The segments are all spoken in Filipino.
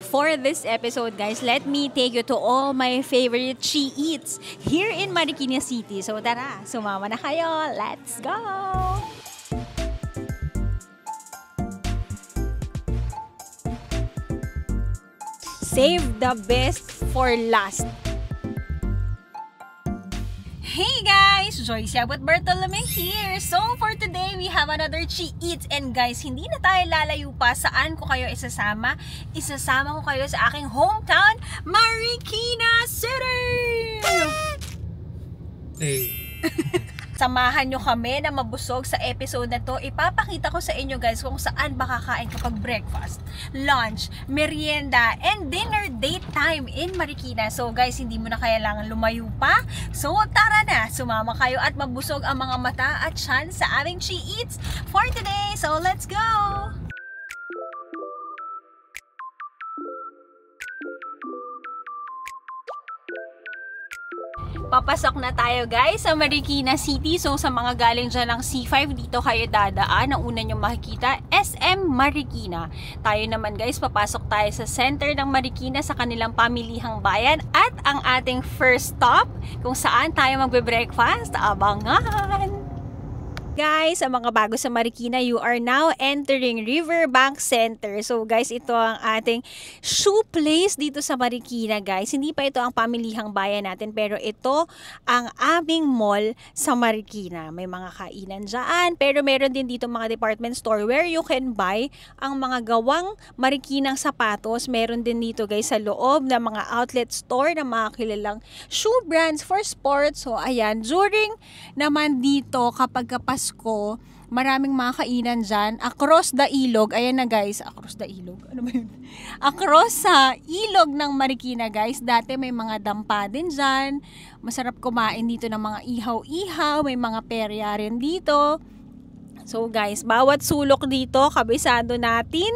For this episode, guys, let me take you to all my favorite Chi Eats here in Marikina City. So tara, sumama na kayo. Let's go! Save the best for last. Hey guys! Joyce Yabut Bartolome here! So for today, we have another Chi Eats. And guys, hindi na tayo lalayo pa saan ko kayo isasama. Isasama ko kayo sa aking hometown, Marikina City! Hey. Samahan nyo kami na mabusog sa episode na to. Ipapakita ko sa inyo guys kung saan ba kakain kapag breakfast, lunch, merienda, and dinner date time in Marikina. So guys, hindi mo na kailangan lumayo pa. So tara na, sumama kayo at mabusog ang mga mata at tiyan sa aming Chi Eats for today. So let's go! Papasok na tayo guys sa Marikina City. So sa mga galing dyan ng C5, dito kayo dadaan. Ang una nyo makikita, SM Marikina. Tayo naman guys, papasok tayo sa center ng Marikina sa kanilang pamilihang bayan. At ang ating first stop, kung saan tayo magbe-breakfast, abangan! Guys, sa mga bago sa Marikina, you are now entering Riverbank Center. So guys, ito ang ating shoe place dito sa Marikina guys. Hindi pa ito ang pamilihang bayan natin, pero ito ang aming mall sa Marikina. May mga kainan dyan, pero meron din dito mga department store where you can buy ang mga gawang Marikinang sapatos. Meron din dito guys sa loob ng mga outlet store ng mga kilalang shoe brands for sports. So ayan, during naman dito kapag Pasko, maraming mga kainan dyan. Across the ilog, ayan na guys, across the ilog, ano ba yun? Across sa ilog ng Marikina guys, dati may mga dampa din dyan. Masarap kumain dito ng mga ihaw-ihaw, may mga perya rin dito. So guys, bawat sulok dito, kabisado natin.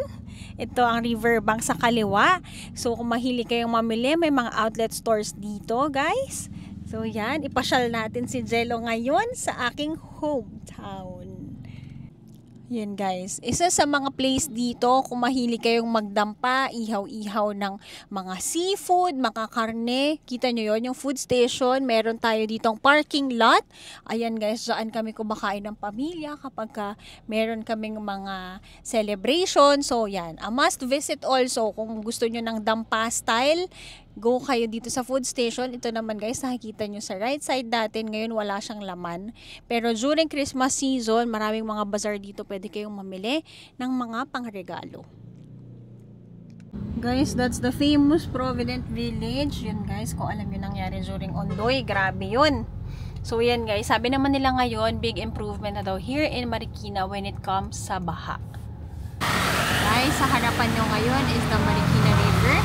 Ito ang Riverbank sa kaliwa. So kung mahilig kayong mamili, may mga outlet stores dito guys. So yan, ipasyal natin si Jello ngayon sa aking hometown. Yan guys, isa sa mga place dito kung mahilig kayong magdampa, ihaw-ihaw ng mga seafood, mga karne. Kita nyo yon, yung food station. Meron tayo ditong parking lot. Ayan guys, dyan kami kumakain ng pamilya kapag meron kaming mga celebration. So yan, a must visit also kung gusto nyo ng dampa style. Go kayo dito sa food station. Ito naman guys, nakikita nyo sa right side natin. Ngayon wala siyang laman. Pero during Christmas season, maraming mga bazaar dito. Pwede kayong mamili ng mga pangregalo. Guys, that's the famous Provident Village. Yun guys, kung alam nyo nangyari during Ondoy, grabe yun. So yan guys, sabi naman nila ngayon, big improvement na daw here in Marikina when it comes sa baha. Guys, sa harapan nyo ngayon is the Marikina River.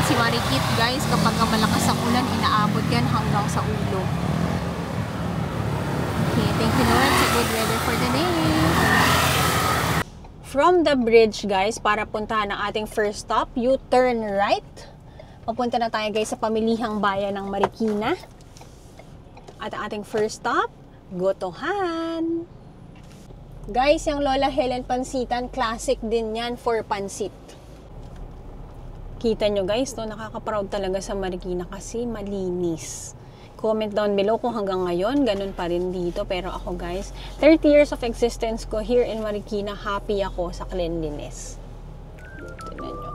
Si Marikit guys, kapag malakas ang ulan, inaabot yan hanggang sa ulo. Okay, thank you Lord sa good weather for the day. From the bridge guys, para puntahan ang ating first stop, you turn right. Papunta na tayo guys sa pamilihang bayan ng Marikina. At ang ating first stop, Gotohan. Guys, yung Lola Helen Pansitan, classic din yan for pansit. Kita nyo guys, to nakaka-proud talaga sa Marikina kasi malinis. Comment down below kung hanggang ngayon, ganun pa rin dito. Pero ako guys, 30 years of existence ko here in Marikina, happy ako sa cleanliness. Tignan nyo.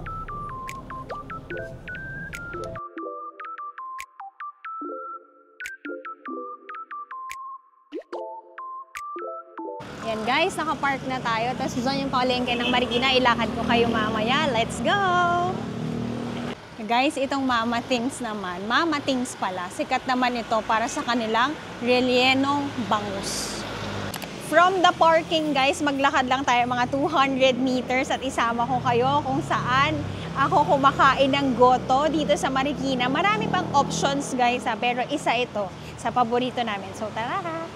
Yan guys, nakapark na tayo. Tapos dyan yung palengke ng Marikina, ilakad ko kayo mamaya. Let's go! Guys, itong Mama Things naman, Mama Things pala, sikat naman ito para sa kanilang rellenong bangus. From the parking guys, maglakad lang tayo mga 200 meters at isama ko kayo kung saan ako kumakain ng goto dito sa Marikina. Marami pang options guys pero isa ito sa paborito namin. So tara!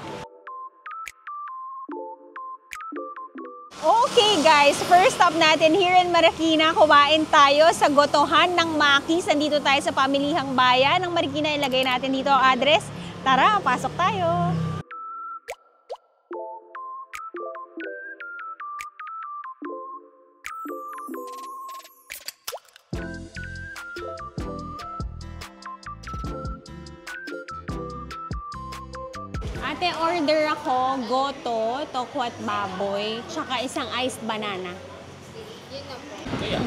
Okay guys, first stop natin here in Marikina, kumain tayo sa Gotohan ng Makis. Nandito tayo sa pamilihang bayan ng Marikina. Ilagay natin dito ang address. Tara, pasok tayo! Ate, order ako goto, tokwat baboy, tsaka isang iced banana.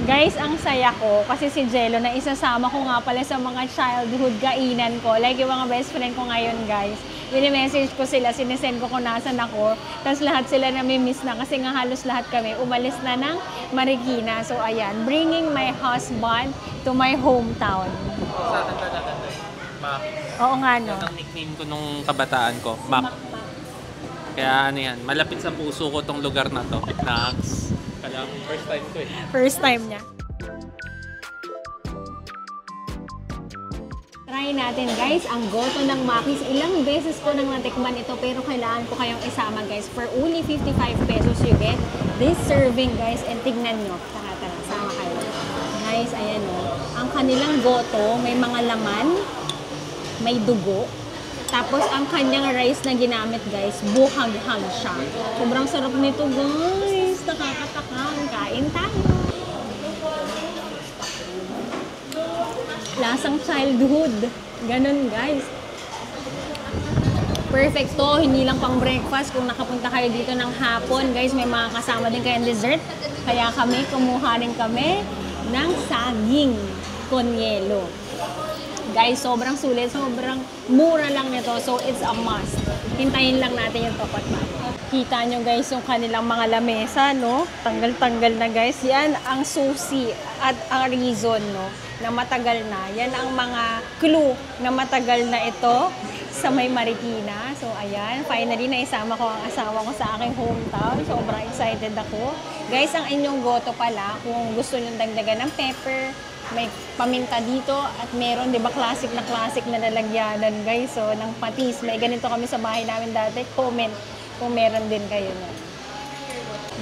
Guys, ang saya ko kasi si Jello na isasama ko nga pala sa mga childhood kainan ko. Like yung mga best friend ko ngayon, guys. Mini-message ko sila, sinesend ko kung nasan ako. Tapos lahat sila nami-miss na kasi nga halos lahat kami umalis na ng Marikina. So ayan, bringing my husband to my hometown. Sa akin talaga, Mac. Oo nga, no? Yan ang nickname ko nung kabataan ko, Mac. Kaya ano yan, malapit sa puso ko tong lugar na to. Nax. Kaya first time ko eh. First time niya. Try natin guys, ang goto ng Makis. Ilang beses ko nang natikman ito pero kailangan ko kayong isama guys. For only 55 pesos you get this serving guys. And tignan nyo. Tara, sama kayo. Guys, ayan o. Ang kanilang goto, may mga laman, may dugo. Tapos ang kanyang rice na ginamit guys, buhag-hag siya. Sobrang sarap nito guys. Nakakatakam. Kain tayo. Lasang childhood. Ganun, guys. Perfect to. Hindi lang pang breakfast. Kung nakapunta kayo dito ng hapon, guys, may mga kasama din kayong dessert. Kaya kami, kumuha rin kami ng saging konyelo. Guys, sobrang sulit. Sobrang mura lang nito. So, it's a must. Hintayin lang natin yung topat baboy. Kita nyo guys yung kanilang mga lamesa, no? Tanggal-tanggal na guys. Yan ang susi at ang reason, no? Na matagal na. Yan ang mga clue na matagal na ito sa may Marikina. So, ayan. Finally, naisama ko ang asawa ko sa aking hometown. Sobrang excited ako. Guys, ang inyong goto pala, kung gusto nyo dagdagan ng pepper, may paminta dito at meron, di ba, classic na lalagyanan, guys. So, ng patis. May ganito kami sa bahay namin dati. Comment kung meron din kayo na.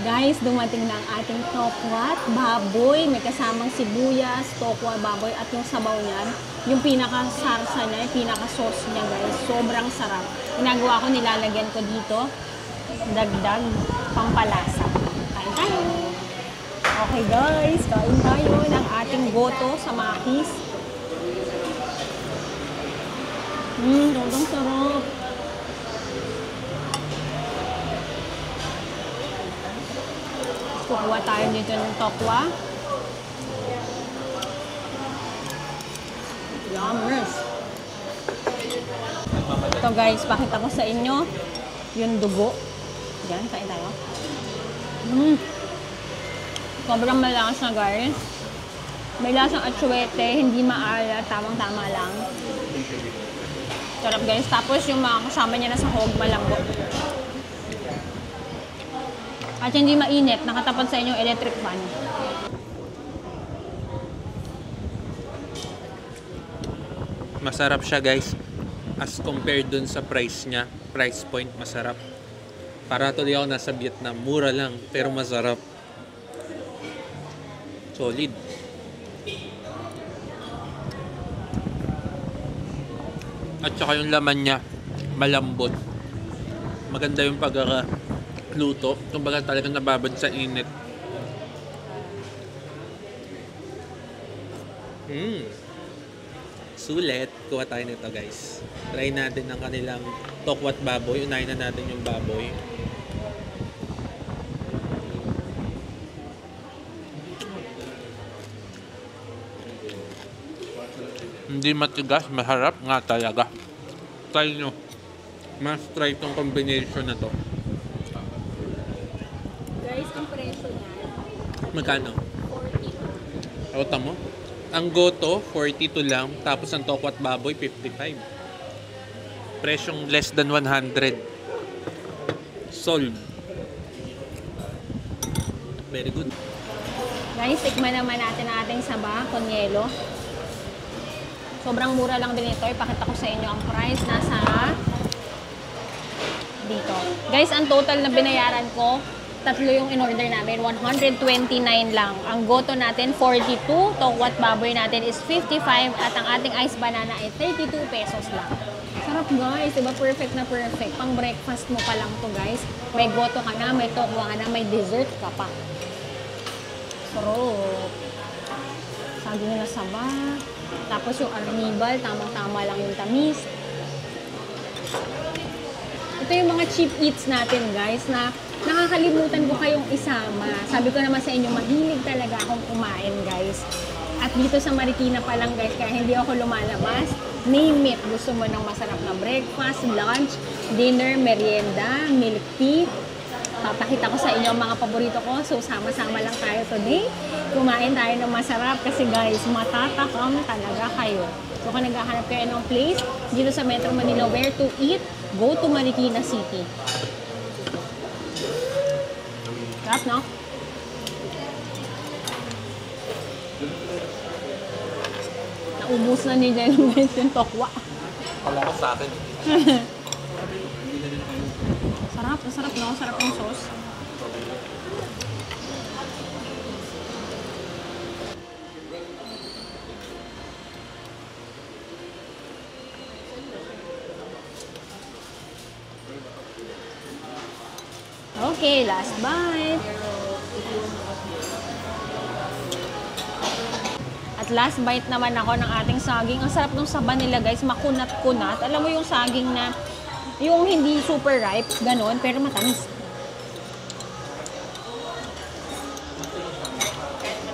Guys, dumating na ang ating tokwat baboy. May kasamang sibuyas, tokwa baboy at yung sabaw niyan. Yung pinaka-sarsa niya, yung pinaka-sauce niya guys. Sobrang sarap. Ginagawa ko, nilalagyan ko dito. Dagdag, pampalasa. Kain tayo! Okay guys, kain tayo ng ating goto sa Makis. Sobrang sarap. Kukuha tayo dito ng tokwa. Yummers! Ito guys, pakita ko sa inyo yung dugo. Yan, kain tayo. Sobrang malakas na guys. May lasang atsuete, hindi maalat, tamang-tama lang. Sarap guys. Tapos yung mga kasama niya na sa hog, malambot. At hindi mainit, nakatapat sa inyong electric fan. Masarap siya guys. As compared dun sa price niya, price point, masarap. Para tuloy ako nasa Vietnam, mura lang, pero masarap. Solid. At saka yung laman niya, malambot. Maganda yung pagkakaluto. Kumbaga talagang nababad sa init. Sulit. Kuha tayo nito guys. Try natin ang kanilang tokwat baboy. Unahin na natin yung baboy. Hindi matigas, masarap nga talaga. Try nyo. Mas try itong combination na to. Guys, ang presyo niya, Magkano? 40. Ako mo? Ang goto, 42 lang. Tapos ang tokwat baboy, 55. Presyong less than 100. Solve. Very good. Guys, tikman naman natin ang ating saba, konyelo. Sobrang mura lang din ito. Ipakita ko sa inyo ang price. Nasa dito. Guys, ang total na binayaran ko, tatlo yung in-order namin. 129 lang. Ang goto natin, 42. Tokwat baboy natin is 55. At ang ating ice banana ay 32 pesos lang. Sarap guys. Diba perfect na perfect. Pang breakfast mo pa lang to guys. May goto ka na, may tokwa ka na, may dessert ka pa. Sarap. Sabi nyo na saba. Tapos yung arnibal, tamang-tama lang yung tamis. ito yung mga cheap eats natin, guys, na nakakalimutan ko kayong isama. Sabi ko naman sa inyo, mahilig talaga akong kumain, guys. At dito sa Marikina pa lang, guys, kaya hindi ako lumalabas. Name it. Gusto mo ng masarap na breakfast, lunch, dinner, merienda, milk tea. Papakita ko sa inyo ang mga paborito ko. So, sama-sama lang tayo today. Kumain tayo ng masarap kasi guys, matatakam talaga kayo. So, kung naghahanap kayo ng place dito sa Metro Manila where to eat, go to Marikina City. Sarap, no? Naubos na ni Jello guys yung tokwa. Kala ko sa akin. Sarap, masarap, no? Sarap yung sauce. Okay, last bite. At last bite naman ako ng ating saging. Ang sarap ng saba nila guys, makunat-kunat. Alam mo yung saging na yung hindi super ripe, ganon, pero matamis.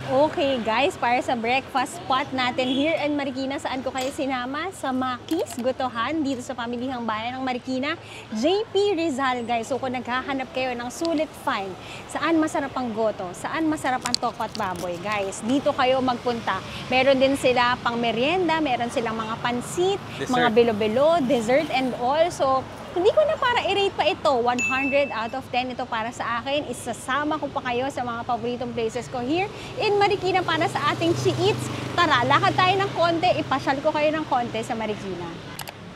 Okay guys, para sa breakfast spot natin here in Marikina, saan ko kayo sinama? Sa Maki's Gotohan, dito sa pamilihang bayan ng Marikina, JP Rizal guys. So kung naghahanap kayo ng sulit find, saan masarap ang goto, saan masarap ang tokwa at baboy guys, dito kayo magpunta. Meron din sila pang merienda, meron silang mga pansit, dessert, mga bilo-bilo, dessert and all. So hindi ko na para i-rate pa ito. 100 out of 10 ito para sa akin. Isasama ko pa kayo sa mga paboritong places ko here in Marikina para sa ating Chi-Eats. Tara, lakad tayo ng konti. Ipasyal ko kayo ng konti sa Marikina.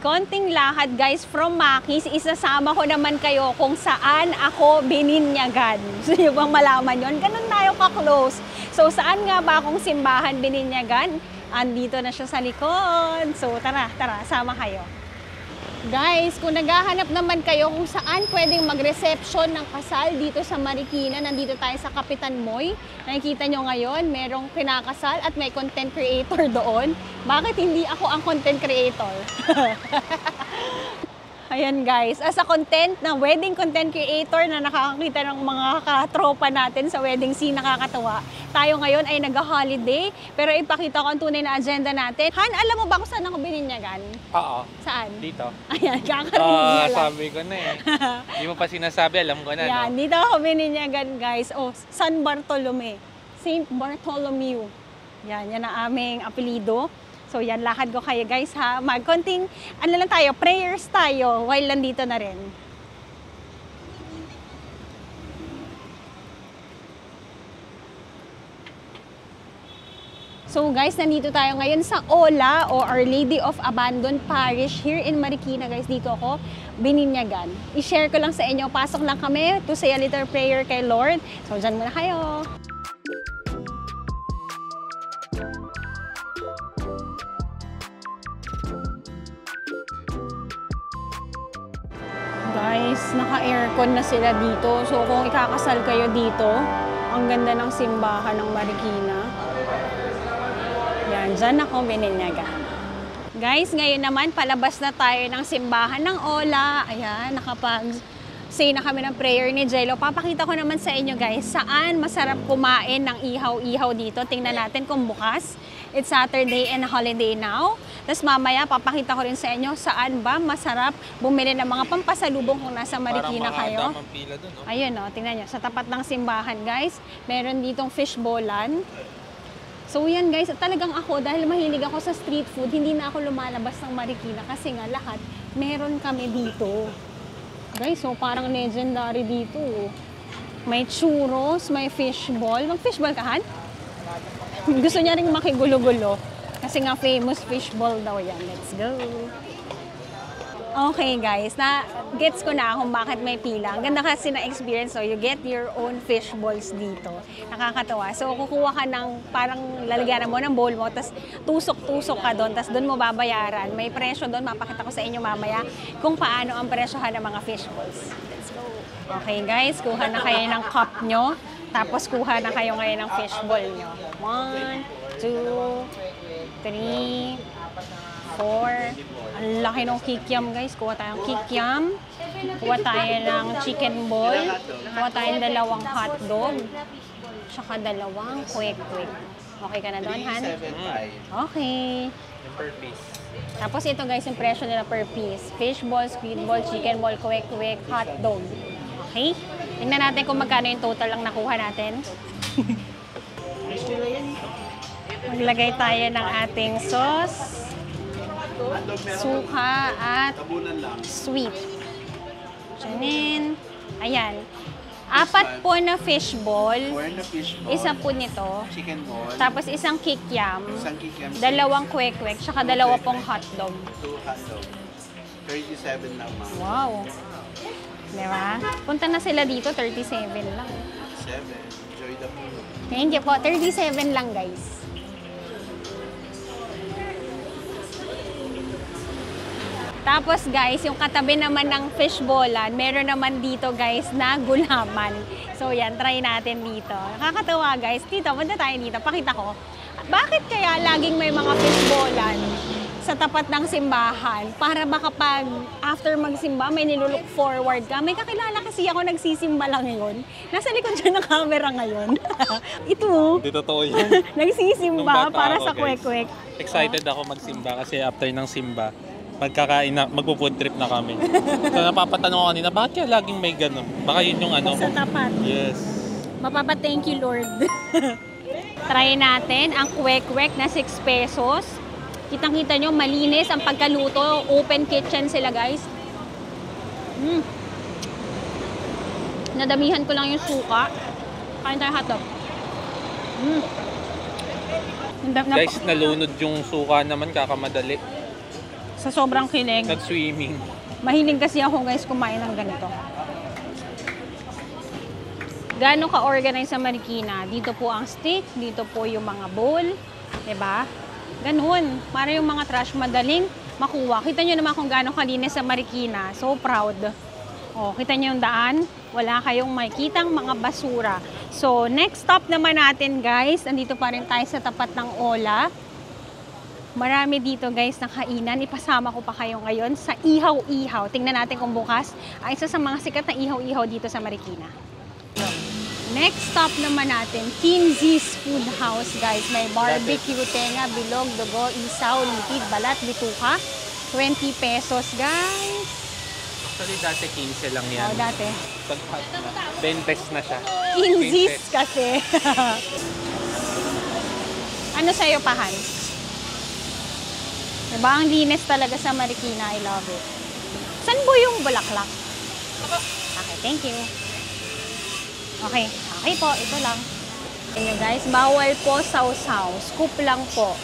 Konting lakad guys from Maki's. Isasama ko naman kayo kung saan ako bininyagan. Gusto nyo bang malaman yun? Ganun tayo ka-close. So saan nga ba akong simbahan bininyagan? Andito na siya sa likod. So tara, sama kayo. Guys, kung naghahanap naman kayo kung saan pwedeng mag-reception ng kasal dito sa Marikina, nandito tayo sa Kapitan Moy. Nakikita nyo ngayon, merong kinakasal at may content creator doon. Bakit hindi ako ang content creator? Ayan guys, as a wedding content creator na nakakakita ng mga katropa natin sa wedding scene, nakakatawa. Tayo ngayon ay nag-holiday, pero ipakita ko ang tunay na agenda natin. Han, alam mo ba kung saan ako bininyagan? Oo. Saan? Dito. Ayan, kakarinig niya lang. Sabi ko na eh. Hindi mo pa sinasabi, alam ko na. Yan, no? dito ako bininyagan guys. Oh, San Bartolome. Saint Bartholomew. Yan ang aming apelido. So yan, lakad ko kayo guys ha. Magkonting, ano lang tayo, prayers tayo while nandito na rin. So guys, nandito tayo ngayon sa Ola o Our Lady of Abandon Parish here in Marikina guys. Dito ako bininyagan. I-share ko lang sa inyo, pasok lang kami to say a little prayer kay Lord. So dyan muna kayo. Guys, naka-aircon na sila dito. So kung ikakasal kayo dito, ang ganda ng simbahan ng Marikina. Yan, dyan ako bininyagan. Guys, ngayon naman palabas na tayo ng simbahan ng Ola. Ayan, nakapag-say na kami ng prayer ni Jello. Papakita ko naman sa inyo guys, saan masarap kumain ng ihaw-ihaw dito. Tingnan natin kung bukas. It's Saturday and holiday now. Tapos mamaya, papakita ko rin sa inyo saan ba masarap bumili ng mga pampasalubong kung nasa Marikina kayo. Parang pila dun, no? Ayun, no, tingnan nyo. Sa tapat ng simbahan, guys, meron ditong fishbowlan. So yan guys, talagang ako, dahil mahilig ako sa street food, hindi na ako lumalabas ng Marikina kasi nga lahat meron kami dito. Guys, so parang legendary dito. May churros, may fishball. Mag-fishball ka, Han? Gusto niya rin makigulo-gulo. Kasi nga famous fishball daw yan. Let's go! Okay guys, gets ko na kung bakit may pila. Ang ganda kasi na experience, so you get your own fish balls dito. Nakakatawa. So kukuha ka ng parang lalagyan mo ng bowl mo, tapos tusok-tusok ka doon, tapos doon mo babayaran. May presyo doon, mapakita ko sa inyo mamaya kung paano ang presyohan ng mga fish balls. Let's go! Okay guys, kuha na kayo ng cup nyo, tapos kuha na kayo ngayon ng fish ball nyo. 1, 2, 3, 4. Ang laki ng kikiam guys. Kuha tayong kikiam. Kuha tayo ng chicken ball. Kuha tayo ng dalawang hotdog. Tsaka dalawang quick-quick. Okay ka na doon, Han? 375. Okay. Yung per piece. Tapos ito guys, yung presyo nila per piece. Fish ball, squid ball, chicken ball, quick-quick, hotdog. Okay? Tingnan natin kung magkano yung total lang nakuha natin. Maglagay tayo ng ating sauce, suka at sweet. Janin. Ayan. 4 po na fish ball. 4 na fish ball. Isa po nito. Chicken ball. Tapos isang kikiam. Isang kikiam. Dalawang kwek-kwek. Tsaka dalawa pong hotdog. 2 hotdog. 37 lang, ma'am. Wow. Diba? Punta na sila dito. 37 lang. 7. Enjoy the food. Thank you po. 37 lang guys. Tapos guys, yung katabi naman ng fishballan, meron naman dito guys na gulaman. So yan, try natin dito. Nakakatawa guys. Dito, punta tayo dito. Pakita ko. Bakit kaya laging may mga fishballan sa tapat ng simbahan? Para baka pag after magsimba, may nilulook forward ka. May kakilala kasi ako nagsisimba lang ngayon. Nasa likod siya ng camera ngayon. Ito. Hindi totoo yan. Nagsisimba Nung bata para ako, sa guys. kwek-kwek. Excited ako magsimba kasi after ng simba, magkakain na, magpo-food trip na kami. So napapatanong ko kanina, bakit kaya laging may ganun? Baka yun yung ano. Sa tapat. Yes. Mapapa-thank you, Lord. Try natin ang kwek-kwek na 6 pesos. Kitang-kita nyo, malinis ang pagkaluto. Open kitchen sila, guys. Nadamihan ko lang yung suka. Kain tayo hotdog. Guys, nalunod yung suka naman, kakamadali. Sa sobrang kilig. Nag-swimming. Mahilig kasi ako, guys, kumain ng ganito. Gaano ka-organize sa Marikina? Dito po ang stick, dito po yung mga bowl. Diba? Ganun. Para yung mga trash madaling makuha. Kita nyo naman kung gaano kalinis sa Marikina. So proud. O, kita nyo yung daan. Wala kayong makikitang mga basura. So, next stop naman natin, guys. Andito pa rin tayo sa tapat ng Ola. Marami dito, guys, ng kainan. Ipasama ko pa kayo ngayon sa Ihaw-Ihaw. Tingnan natin kung bukas ang isa sa mga sikat na ihaw-ihaw dito sa Marikina. Next stop naman natin, Kinzi's Food House, guys. May barbecue, tenga, bilog, dugo, isaw, litid, balat, bituka. 20 pesos, guys. Actually, dati 15 lang yan. O, dati. Pagpat na. 20 na siya. Kinzi's kasi. Ano sa'yo, Pahan? Diba? Ang linis talaga sa Marikina. I love it. Saan po yung bulaklak? Okay, thank you. Okay. Okay po, ito lang. Ayan guys, bawal po sausaw. Scoop lang po.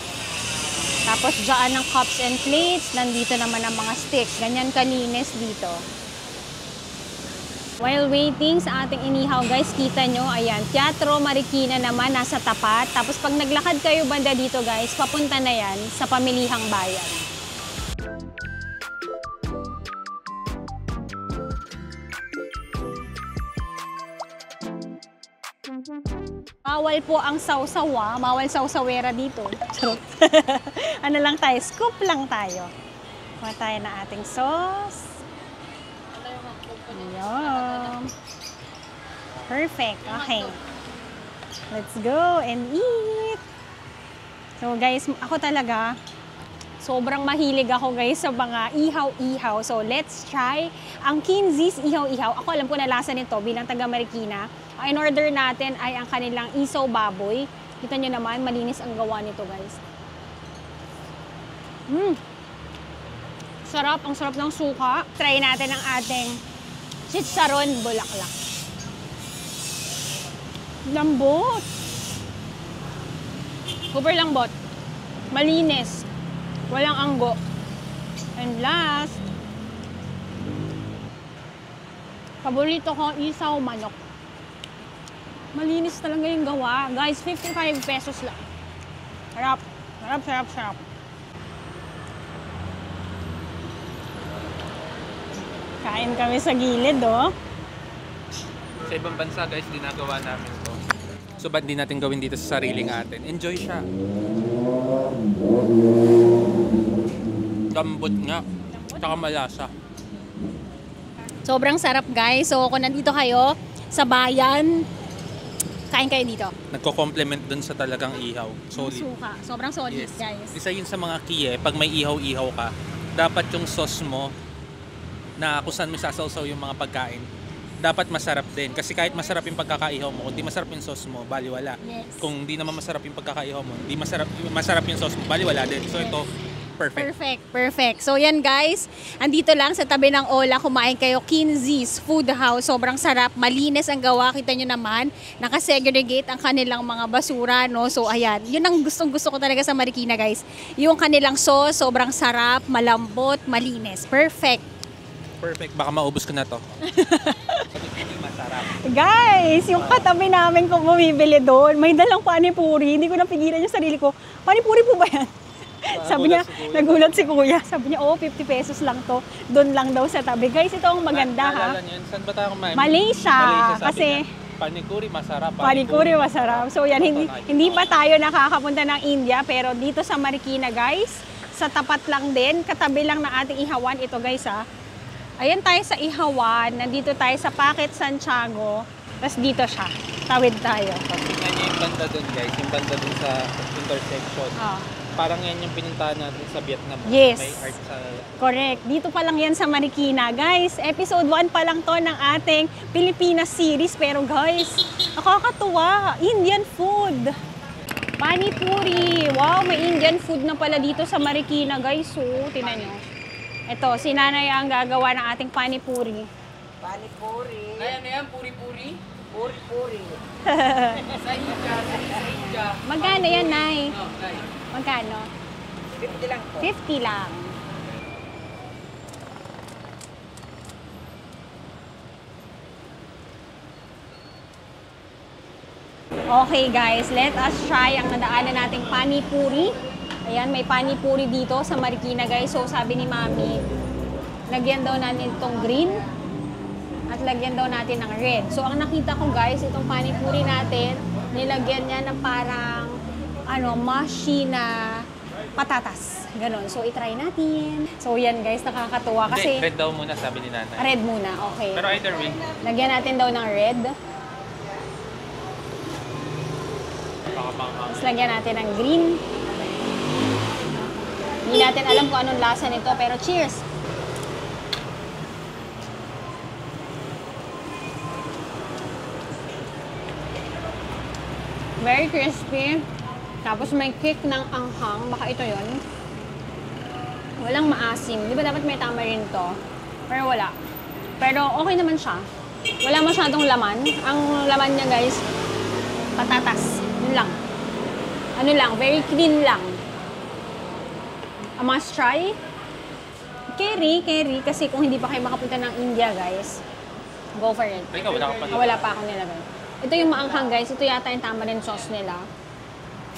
Tapos dyan ng cups and plates. Nandito naman ang mga sticks. Ganyan kalinis dito. While waiting sa ating inihaw guys, kita nyo, ayan, Teatro Marikina naman nasa tapat. Tapos pag naglakad kayo banda dito guys, papunta na yan sa Pamilihang Bayan. Bawal po ang sausawa, bawal sausawera dito. Charot. Ano lang tayo, scoop lang tayo. Kuha tayo na ating sauce. Yum. Perfect. Okay. Let's go and eat. So guys, ako talaga, sobrang mahilig ako guys sa mga ihaw-ihaw. So let's try ang Kinzi's Ihaw-Ihaw. Ako alam ko na lasa nito bilang taga Marikina. Ang in-order natin ay ang kanilang isaw baboy. Kita nyo naman, malinis ang gawa nito guys. Sarap, ang sarap ng suka. Try natin ang ating chicharon bulaklak. Lambot. Super lambot. Malinis. Walang anggo. And last, paborito ko isaw manok. Malinis talaga yung gawa. Guys, 55 pesos lang. Sarap. Sarap, sarap, sarap. Kain kami sa gilid, oh. Sa ibang bansa, guys, ginagawa namin to. So, ba't di natin gawin dito sa sariling atin? Enjoy siya. Lambot nga. Tsaka malasa. Sobrang sarap guys. So kung nandito kayo sa bayan, kain kayo dito. Nagko-complement dun sa talagang ihaw. Solid. Suka. Sobrang solid Yes. guys. Isa yun sa mga key pag may ihaw-ihaw ka, dapat yung sauce mo na kung saan mo sasawsaw yung mga pagkain, dapat masarap din. Kasi kahit masarap yung pagkakaihaw mo, kung di masarap yung sauce mo, baliwala. Yes. Kung di naman masarap yung pagkakaihaw mo, di masarap yung sauce mo, baliwala din. So ito, perfect. Perfect. So yan guys, andito lang sa tabi ng Ola, kumain kayo Kinzi's Food House. Sobrang sarap, malinis ang gawa. Kita nyo naman, nakasegregate ang kanilang mga basura, no? So ayan, yun ang gustong-gusto ko talaga sa Marikina guys. Yung kanilang sauce, sobrang sarap, malambot, malinis. Perfect. Baka maubos ko na to. Hindi masarap. Guys, yung katabi namin kung bumibili doon, may dalang panipuri. Hindi ko napigilan yung sarili ko. Panipuri po ba yan? Sabi niya, nagulat si kuya. Sabi niya, 50 pesos lang to. Doon lang daw sa tabi. Guys, ito ang maganda ha. Saan ba tayo kumain? Malaysia. Kasi panikuri masarap. panikuri masarap. So yan, hindi pa tayo nakakapunta ng India. Pero dito sa Marikina guys, sa tapat lang din, katabi lang ng ating Ihawan. Ito guys ha. Ayan tayo sa Ihawan. Nandito tayo sa Packet Santiago. Tapos dito siya. Tawid tayo. Tingnan niyo yung banda doon guys. Yung banda doon sa intersection. Parang yan yung pinuntahan natin sa Vietnam. Yes. May art sa... Correct. Dito pa lang yan sa Marikina. Guys, episode 1 pa lang to ng ating Pilipinas series. Pero guys, nakakatuwa. Indian food. Panipuri. Wow, may Indian food na pala dito sa Marikina, guys. So, tingnan nyo. Ito, si Nanay ang gagawa ng ating panipuri. Panipuri. Ay, ano yan? Puri-puri? Puri-puri. Magkano yan, Nay? No, nice. Magkano? 50 lang po. 50 lang. Okay guys, let us try ang nadaanan nating panipuri. Ayan, may panipuri dito sa Marikina guys. So sabi ni Mami, lagyan daw natin itong green at lagyan daw natin ng red. So ang nakita ko guys, itong panipuri natin, nilagyan niya ng parang mushy na patatas. Ganon. So itry natin. So yan guys, nakakatuwa kasi... Hindi, red daw muna sabi ni Nanay. Red muna, okay. Pero either way. Lagyan natin daw ng red. Tapos lagyan natin ng green. Hindi natin alam kung anong lasa nito, pero cheers! Very crispy. Tapos may kick ng anghang. Baka ito yon. Walang maasim. Di ba dapat may tamarind to? Pero wala. Pero okay naman siya. Wala masyadong laman. Ang laman niya guys, patatas. Yun lang. Ano lang, very clean lang. A must try. Carry. Kasi kung hindi pa kayo makapunta ng India guys, go for it. Ikaw, wala ka pa. Wala pa akong nilagay. Ito yung maanghang guys. Ito yata yung tamarind sauce nila.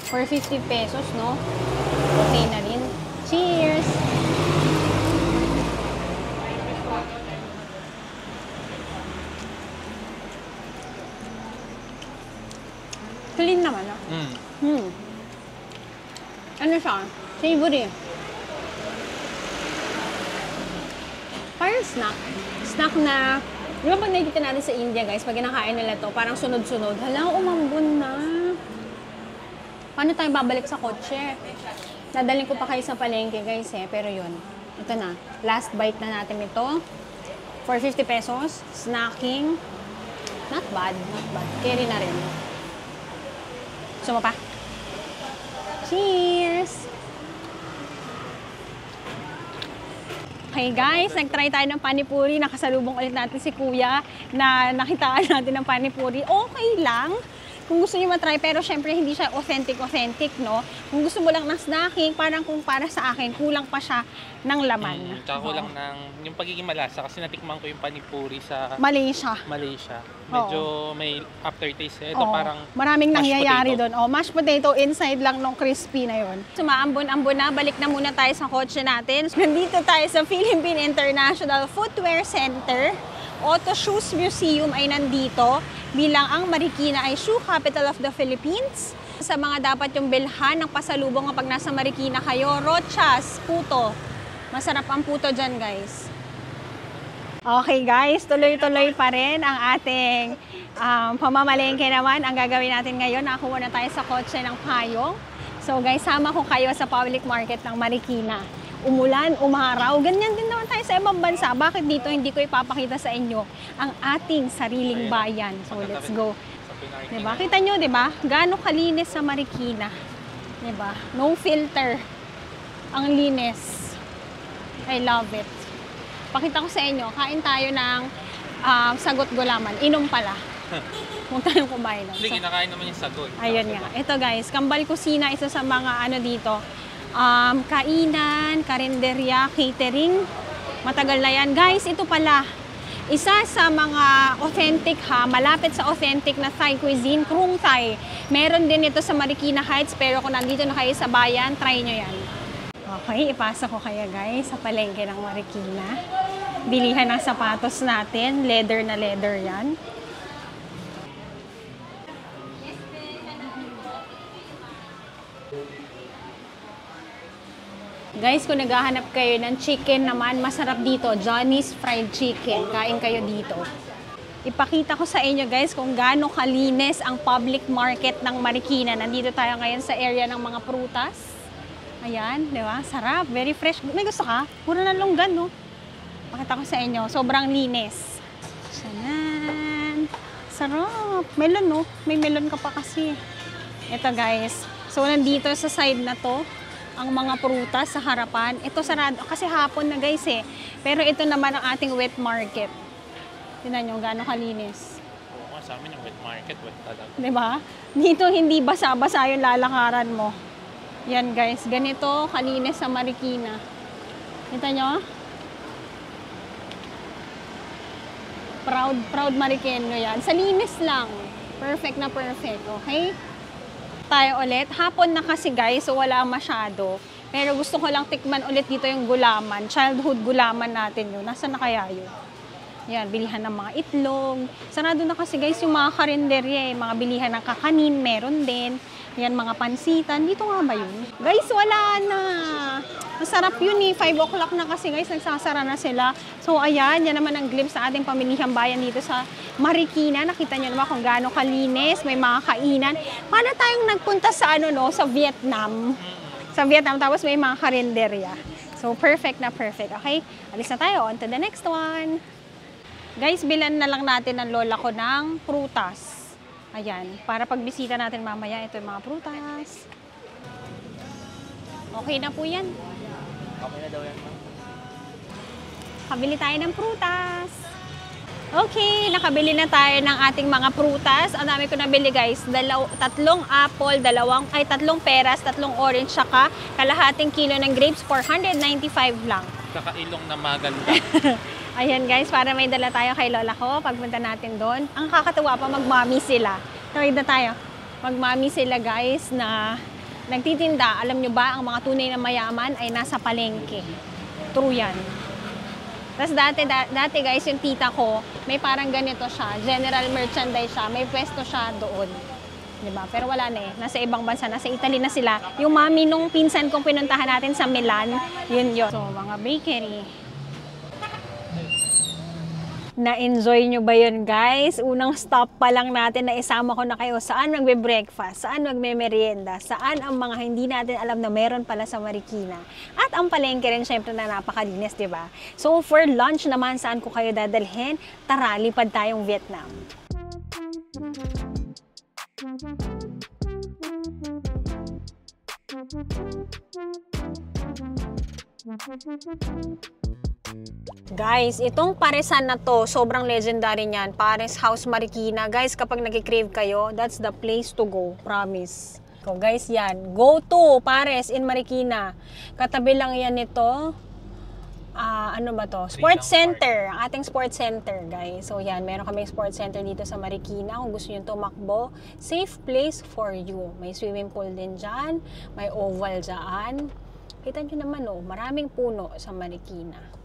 For 50 pesos, no? Okay na rin. Cheers! Clean naman, no? Ano siya? Savory. Parang snack. Snack na, di ba pag nakikita natin sa India guys, pag kinakain nila to, parang sunod-sunod. Hala, umambun na. Paano tayo babalik sa kotse? Dadalhin ko pa kayo sa palengke guys pero yun. Ito na. Last bite na natin ito. For 50 pesos. Snacking. Not bad. Carry na rin. Gusto mo pa? Cheers! Okay guys, nag-try tayo ng panipuri. Nakasalubong ulit natin si Kuya na nakitaan natin ng panipuri. Okay lang. Kung gusto niyo matry, pero syempre hindi siya authentic, no? Kung gusto mo lang ng snacking, parang kung para sa akin, kulang pa siya ng laman. Tsaka kulang ng yung pagiging malasa kasi natikman ko yung panipuri sa Malaysia. Medyo may aftertaste. Ito parang maraming mashed nangyayari potato. doon. Mashed potato inside lang nung crispy na yun. Sumaambon-ambon na, balik na muna tayo sa kotse natin. Nandito tayo sa Philippine International Footwear Center. Auto Shoes Museum ay nandito bilang ang Marikina ay shoe capital of the Philippines. Sa mga dapat yung bilhan ng pasalubong kapag nasa Marikina kayo, Rochas, puto. Masarap ang puto dyan guys. Okay guys, tuloy-tuloy pa rin ang ating pamamalengke naman. Ang gagawin natin ngayon, nakakuha na tayo sa kotse ng payong. So guys, sama ko kayo sa public market ng Marikina. Umulan, umaraw, ganyan din naman tayo sa ibang bansa. Bakit dito hindi ko ipapakita sa inyo ang ating sariling bayan? So let's go. Diba? Kita nyo, diba? Gaano kalinis sa Marikina. Diba? No filter. Ang linis. I love it. Pakita ko sa inyo, kain tayo ng sagot gulaman. Inom pala. Huwag tayong kumain. Hindi, kinakain naman yung sagot. Ayun nga. Ito guys, Kambal Kusina, isa sa mga ano dito. Kainan, karinderya, catering. Matagal na yan. Guys, ito pala. Isa sa mga authentic malapit sa authentic na Thai cuisine, Krung Thai. Meron din ito sa Marikina Heights, pero kung nandito na kayo sa bayan, try nyo yan. Okay, ipasa ko kaya guys sa palengke ng Marikina. Bilihan ng sapatos natin. Leather na leather yan. Guys, kung naghahanap kayo ng chicken naman, masarap dito. Johnny's Fried Chicken. Kain kayo dito. Ipakita ko sa inyo guys kung gaano kalinis ang public market ng Marikina. Nandito tayo ngayon sa area ng mga prutas. Ayan, di ba? Sarap, very fresh. May gusto ka? Puro na longgan, no? Pakita ko sa inyo, sobrang linis. Sanan. Sarap. Melon, no? May melon ka pa kasi. Ito, guys. So, nandito sa side na to, ang mga prutas sa harapan. Ito sarado, kasi hapon na, guys, eh. Pero ito naman ang ating wet market. Tingnan nyo, gaano kalinis. Oo, sa amin yung wet market, wet talaga. Di ba? Dito hindi basa-basa yung lalakaran mo. Yan guys, ganito kalinis sa Marikina. Kita nyo? Proud Marikeno yan. Sa linis lang. Perfect na perfect, okay? Tayo ulit. Hapon na kasi guys, so wala masyado. Pero gusto ko lang tikman ulit dito yung gulaman. Childhood gulaman natin yun. Nasaan na kaya yun? Yan, bilihan ng mga itlog. Sarado na kasi guys yung mga karinderya, mga bilihan ng kakanin, meron din. Yan, mga pansitan. Dito nga ba yun? Guys, wala na. Masarap yun eh. 5 o'clock na kasi guys, nagsasara na sila. So ayan, yan naman ang glimpse sa ating pamilihang bayan dito sa Marikina. Nakita nyo naman kung gaano kalinis, may mga kainan. Para tayong nagpunta sa ano no, sa Vietnam. Sa Vietnam, tapos may mga karinderya. So perfect na perfect. Okay, alis na tayo. On to the next one. Guys, bilan na lang natin ng lola ko ng prutas. Ayan, para pagbisita natin mamaya, ito yung mga prutas. Okay na po yan. Okay na daw yan, ma'am. Kabili tayo ng prutas. Okay, nakabili na tayo ng ating mga prutas. Ang dami ko nabili guys. 3 apple, 3 peras, 3 orange, saka kalahating kilo ng grapes, 495 lang. Saka ilong na maganda. Ayan guys, para may dala tayo kay lola ko pagpunta natin doon. Ang kakatuwa pa, magmami sila. Tawid na tayo. Magmami sila guys na nagtitinda. Alam nyo ba, ang mga tunay na mayaman ay nasa palengke. True yan. Tapos dati guys, yung tita ko, may parang ganito siya. General merchandise siya. May pwesto siya doon. Diba? Pero wala na eh. Nasa ibang bansa. Nasa Italy na sila. Yung mami nung pinsan kong pinuntahan natin sa Milan, yun yun. So, mga bakery. Na-enjoy nyo ba yun guys? Unang stop pa lang natin na isama ko na kayo. Saan magbe-breakfast? Saan magme-merienda? Saan ang mga hindi natin alam na meron pala sa Marikina? At ang palengke rin syempre na napakalinis, di ba? So for lunch naman, saan ko kayo dadalhin? Tara, lipad tayong Vietnam. Guys, itong paresan na to, sobrang legendary niyan. Pares House Marikina. Guys, kapag nag-crave kayo, that's the place to go. Promise. So guys, yan. Go to Pares in Marikina. Katabi lang yan nito. Ano ba to? Sports Center. Ang ating sports center, guys. So yan, meron kami sports center dito sa Marikina. Kung gusto nyo tumakbo, safe place for you. May swimming pool din dyan. May oval dyan. Kita nyo naman, oh, maraming puno sa Marikina.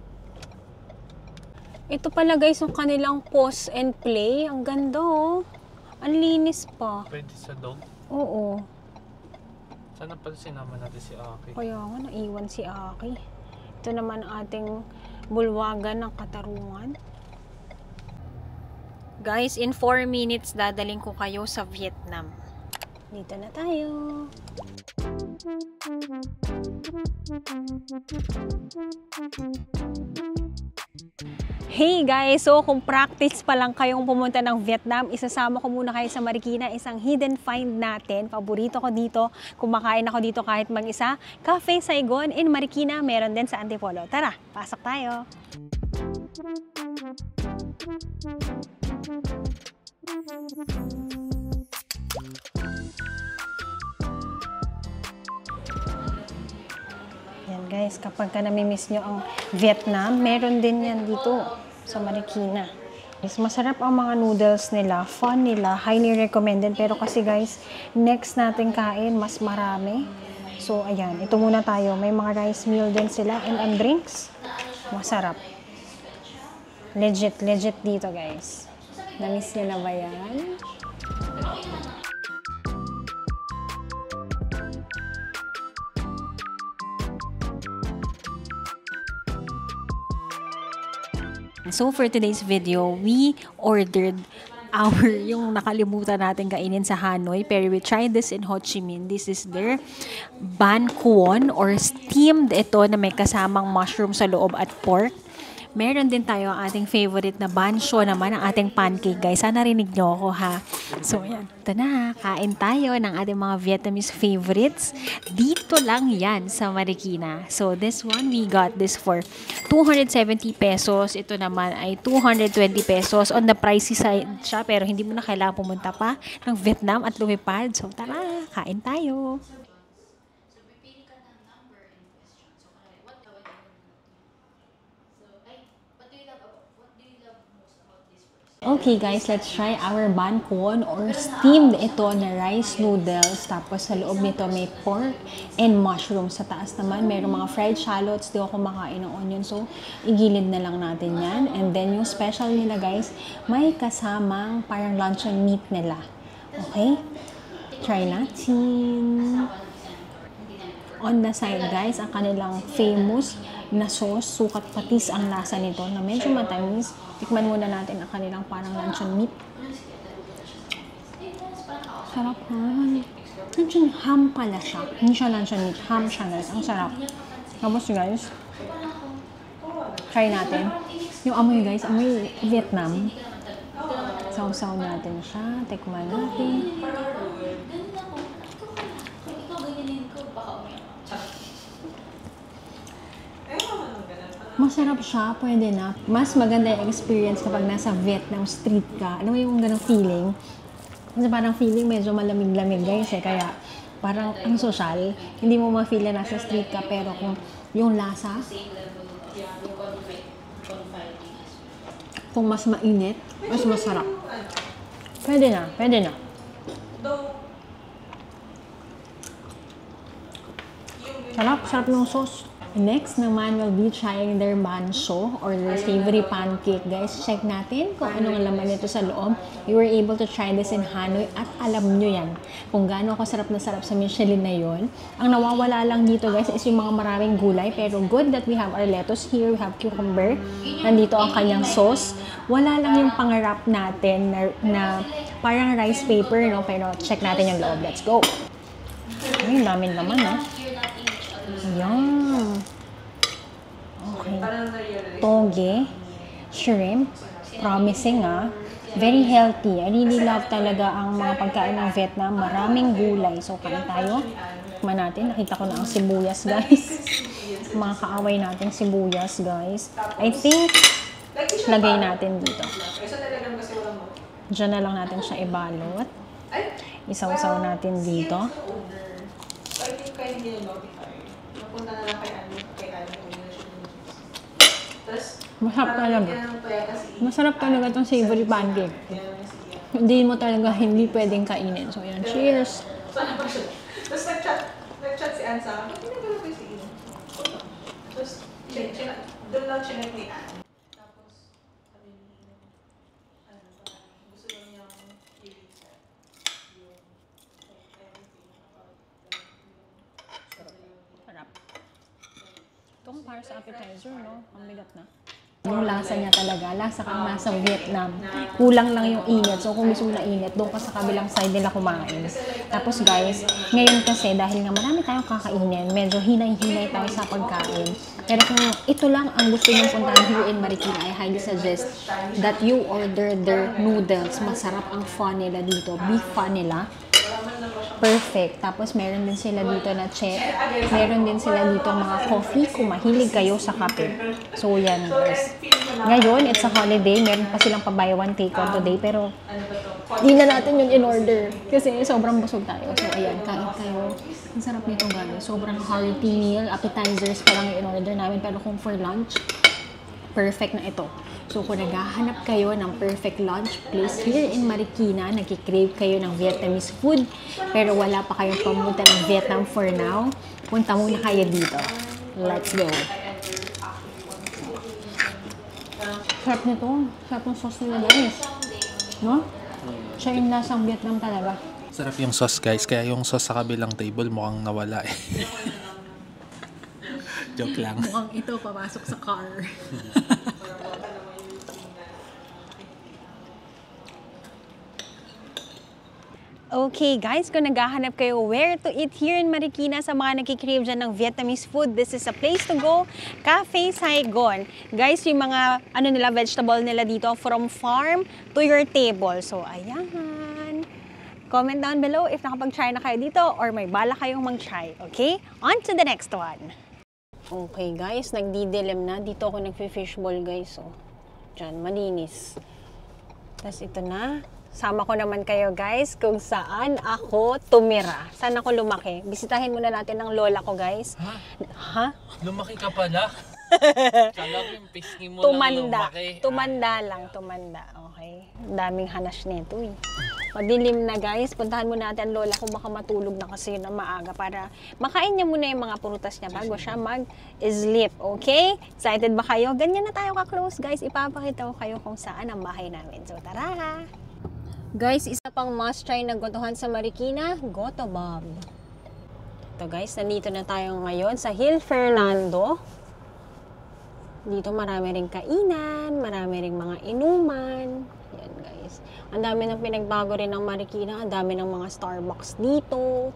Ito pala guys, yung kanilang pause and play. Ang ganda, oh. Ang linis pa. Pwede sa dog. Oo. Sana pala sinama natin si Aki. Kaya nga, naiwan si Aki. Ito naman ating Bulwagan ng Katarungan. Guys, in 4 minutes, dadaling ko kayo sa Vietnam. Dito na tayo. Hey guys! So kung practice pa lang kayong pumunta ng Vietnam, isasama ko muna kayo sa Marikina, isang hidden find natin. Paborito ko dito, kumakain ako dito kahit mag-isa. Cafe Saigon in Marikina, meron din sa Antipolo. Tara, pasok tayo! Yan guys, kapag ka namimiss nyo ang Vietnam, meron din yan dito sa Marikina. Guys, masarap ang mga noodles nila, fun nila, highly recommended. Pero kasi guys, next natin kain, mas marami. So ayan, ito muna tayo. May mga rice meal din sila and ang drinks, masarap. Legit dito guys. Namiss nyo na ba yan? So for today's video, we ordered yung nakalimutan natin kainin sa Hanoi, pero we tried this in Ho Chi Minh. This is their ban cuon or steamed ito na may kasamang mushroom sa loob at pork. Meron din tayo ang ating favorite na ban shou naman, ang ating pancake guys. Sana rinig nyo ako ha. So yan, ito na, kain tayo ng ating mga Vietnamese favorites. Dito lang yan sa Marikina. So this one, we got this for 270 pesos. Ito naman ay 220 pesos. On the pricey side siya, pero hindi mo na kailangan pumunta pa ng Vietnam at lumipad. So tara, kain tayo. Okay guys, let's try our ban cuon or steamed ito na rice noodles. Tapos sa loob nito may pork and mushroom. Sa taas naman, mayroong mga fried shallots. Di ako kumakain ng onion. So, igilid na lang natin yan. And then yung special nila guys, may kasamang parang luncheon meat nila. Okay? Try natin. On the side guys, ang kanilang famous na sauce, sukat patis ang lasa nito na medyo matamis. Tikman muna natin ang kanilang parang luncheon meat. Sarap naman. Luncheon ham pala siya. Hindi siya luncheon meat. Ham siya guys. Ang sarap. Tapos guys, try natin. Yung amoy guys, amoy Vietnam. Sausaw natin siya. Tikman natin. Masarap siya, pwede na. Mas maganda yung experience kapag nasa Vietnam street ka. Ano mo yung ganong feeling? Kasi parang feeling medyo malamig-lamig guys eh. Kaya parang ang social, hindi mo ma-feel na nasa street ka. Pero kung yung lasa, kung mas mainit, mas masarap. Pwede na, pwede na. Sarap, sarap ng sauce. Next naman, we'll be trying their ban shou or their savory pancake. Guys, check natin kung anong laman nito sa loob. We were able to try this in Hanoi at alam nyo yan kung gaano kasarap na sarap sa Michelin na yon. Ang nawawala lang dito guys is yung mga maraming gulay. Pero good that we have our lettuce here. We have cucumber. Nandito ang kanyang sauce. Wala lang yung pangarap natin na parang rice paper, no? Pero check natin yung loob. Let's go! Ay, namin naman, no? Ayan. Okay. Toge, shrimp, promising very healthy. I really love talaga ang mga pagkain ng Vietnam. Maraming gulay. So, kain tayo. Tikman natin. Nakita ko na ang sibuyas, guys. Mga kaaway natin sibuyas, guys. I think, lagay natin dito. Diyan na lang natin siya ibalot. Isaw-saw natin dito. Masarap talaga. Masarap talaga itong savory pancake. Hindi mo talaga hindi pwedeng kainin. So, yan. Cheers! Tapos nag-chat si Ann sa akin, ba't pinagalo ko yung si Ino? Tapos, doon lang chinek ni Ann. Tapos, sabi ni Ino, gusto lang niyang i-reset yung everything about Sarap. Itong para sa appetizer, no? Ang bigat na. Yung lasa niya talaga, lasa kang nasa Vietnam. Kulang lang yung init. So kung gusto mo na init, doon ka sa kabilang side nila kumain. Tapos guys, ngayon kasi dahil nga marami tayong kakainin, medyo hinay-hinay tayo sa pagkain. Pero kung ito lang ang gusto nyo puntahan here in Marikina, I highly suggest that you order their noodles. Masarap ang pho nila dito. Beef pho nila. Perfect. Tapos meron din sila dito na check. Meron din sila dito mga coffee kung mahilig kayo sa kape. So yan guys. Ngayon, it's a holiday. Meron pa silang pa buy one take one today. Pero di na natin yung in-order. Kasi sobrang busog tayo. So ayan, kain kayo. Ang sarap nito guys. Sobrang hearty meal. Appetizers pa lang yung in-order namin. Pero kung for lunch, perfect na ito. So, kung naghahanap kayo ng perfect lunch place here in Marikina, nagkikrave kayo ng Vietnamese food, pero wala pa kayong pamunta ng Vietnam for now, punta muna kayo dito. Let's go! Sarap nito. Sarap ng sauce nila guys. No? Siya yung lasang Vietnam talaga. Sarap yung sauce guys, kaya yung sauce sa kabilang table mukhang nawala eh. Joke lang. Mukhang ito papasok sa car. Okay guys, kung naghahanap kayo where to eat here in Marikina sa mga nagkikrave dyan ng Vietnamese food, this is a place to go, Cafe Saigon. Guys, yung mga nila, vegetable nila dito from farm to your table. So, ayan. Comment down below if nakapag-try na kayo dito or may bala kayong mag-try. Okay? On to the next one. Okay guys, nagdidilim na. Dito ako nagfi-fishball guys. Oh. Diyan, malinis. Tapos ito na. Sama ko naman kayo guys kung saan ako tumira. Saan ako lumaki. Bisitahin muna natin ng lola ko guys. Ha? Ha? Lumaki ka pala? Kala ko yung pisngi mo Tumanda. lang lumaki. Tumanda lang. Tumanda. Okay. Daming hanas nito eh. Madilim na guys. Puntahan muna natin ang lola ko. Baka matulog na kasi na maaga para makain niya muna yung mga prutas niya bago siya mag-sleep. Okay? Excited ba kayo? Ganyan na tayo ka-close guys. Ipapakita ko kayo kung saan ang bahay namin. So tara! Guys, isa pang must try na gotohan sa Marikina, Goto Bob. Ito guys, nandito na tayo ngayon sa Hill Fernando. Dito marami ring kainan, marami ring mga inuman. Yan guys. Ang dami ng pinagbago rin ng Marikina, ang dami ng mga Starbucks dito.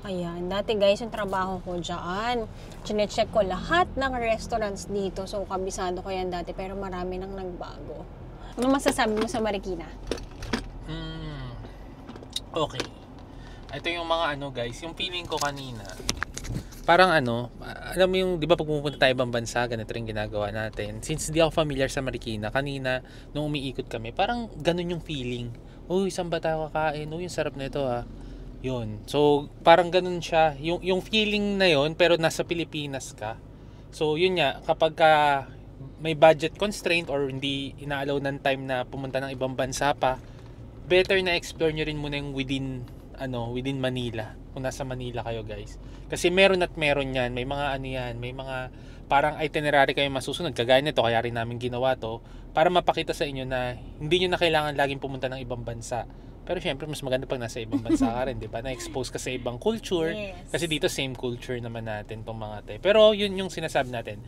Ayan, dati guys yung trabaho ko dyan. Chine-check ko lahat ng restaurants dito. So kabisado ko yan dati pero marami nang nagbago. Ano masasabi mo sa Marikina? Okay. Ito yung mga guys, yung feeling ko kanina. Parang alam mo yung, di ba pag pumunta tayo ibang bansa, ganito rin ginagawa natin. Since di ako familiar sa Marikina, kanina, nung umiikot kami, parang ganun yung feeling. Uy, saan ba tayo kakain? Uy, yung sarap na ito ha. Yun. So, parang ganun siya. Yung feeling na yun, pero nasa Pilipinas ka. So, yun nga, kapag may budget constraint or hindi inaalaw ng time na pumunta ng ibang bansa pa, better na explore nyo rin muna yung within Manila. Kung nasa Manila kayo guys. Kasi meron at meron yan. May mga may mga parang itinerary kayo masusunod. Kagaya nito, kaya rin namin ginawa to. Para mapakita sa inyo na hindi nyo na kailangan laging pumunta ng ibang bansa. Pero syempre, mas maganda pag nasa ibang bansa ka rin, di ba? Na-expose ka sa ibang culture. Yes. Kasi dito, same culture naman natin itong mga te. Pero yun yung sinasabi natin.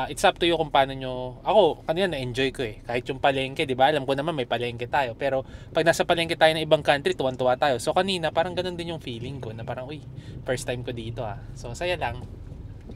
It's up to you kung paano nyo... Ako, kanina na-enjoy ko eh. Kahit yung palengke, di ba? Alam ko naman may palengke tayo. Pero pag nasa palengke tayo ng ibang country, tuwan-tuwa tayo. So kanina, parang ganun din yung feeling ko. Na parang, uy, first time ko dito ah. So, saya lang.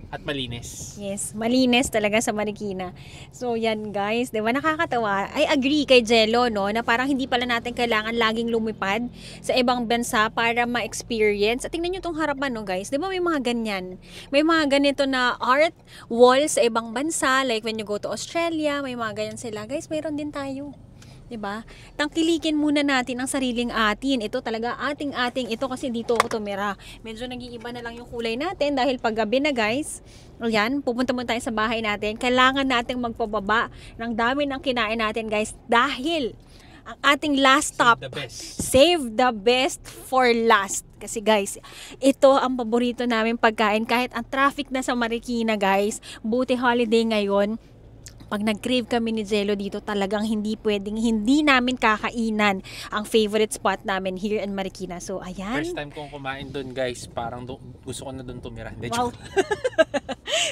At malinis. Yes, malinis talaga sa Marikina. So, yan guys, di ba nakakatawa? I agree kay Jello, no, na parang hindi pala natin kailangan laging lumipad sa ibang bansa para ma-experience. At tingnan nyo itong harapan, no guys, di ba may mga ganyan? May mga ganito na art wall sa ibang bansa, like when you go to Australia, may mga ganyan sila. Guys, mayroon din tayo. Diba? Tangkilikin muna natin ang sariling atin. Ito talaga ating-ating ito kasi dito ako tumira. Medyo nag-iiba na lang yung kulay natin dahil paggabi na guys. Ayan, pupunta muna tayo sa bahay natin. Kailangan nating magpababa ng dami ng kinain natin guys dahil ang ating last stop, save the best for last. Kasi guys, ito ang paborito namin pagkain kahit ang traffic na sa Marikina guys. Buti holiday ngayon. Pag nag-crave kami ni Jello dito, talagang hindi pwedeng, hindi namin kakainan ang favorite spot namin here in Marikina. So, ayan. First time kong kumain doon guys, parang gusto ko na doon tumira. Hindi, Wow.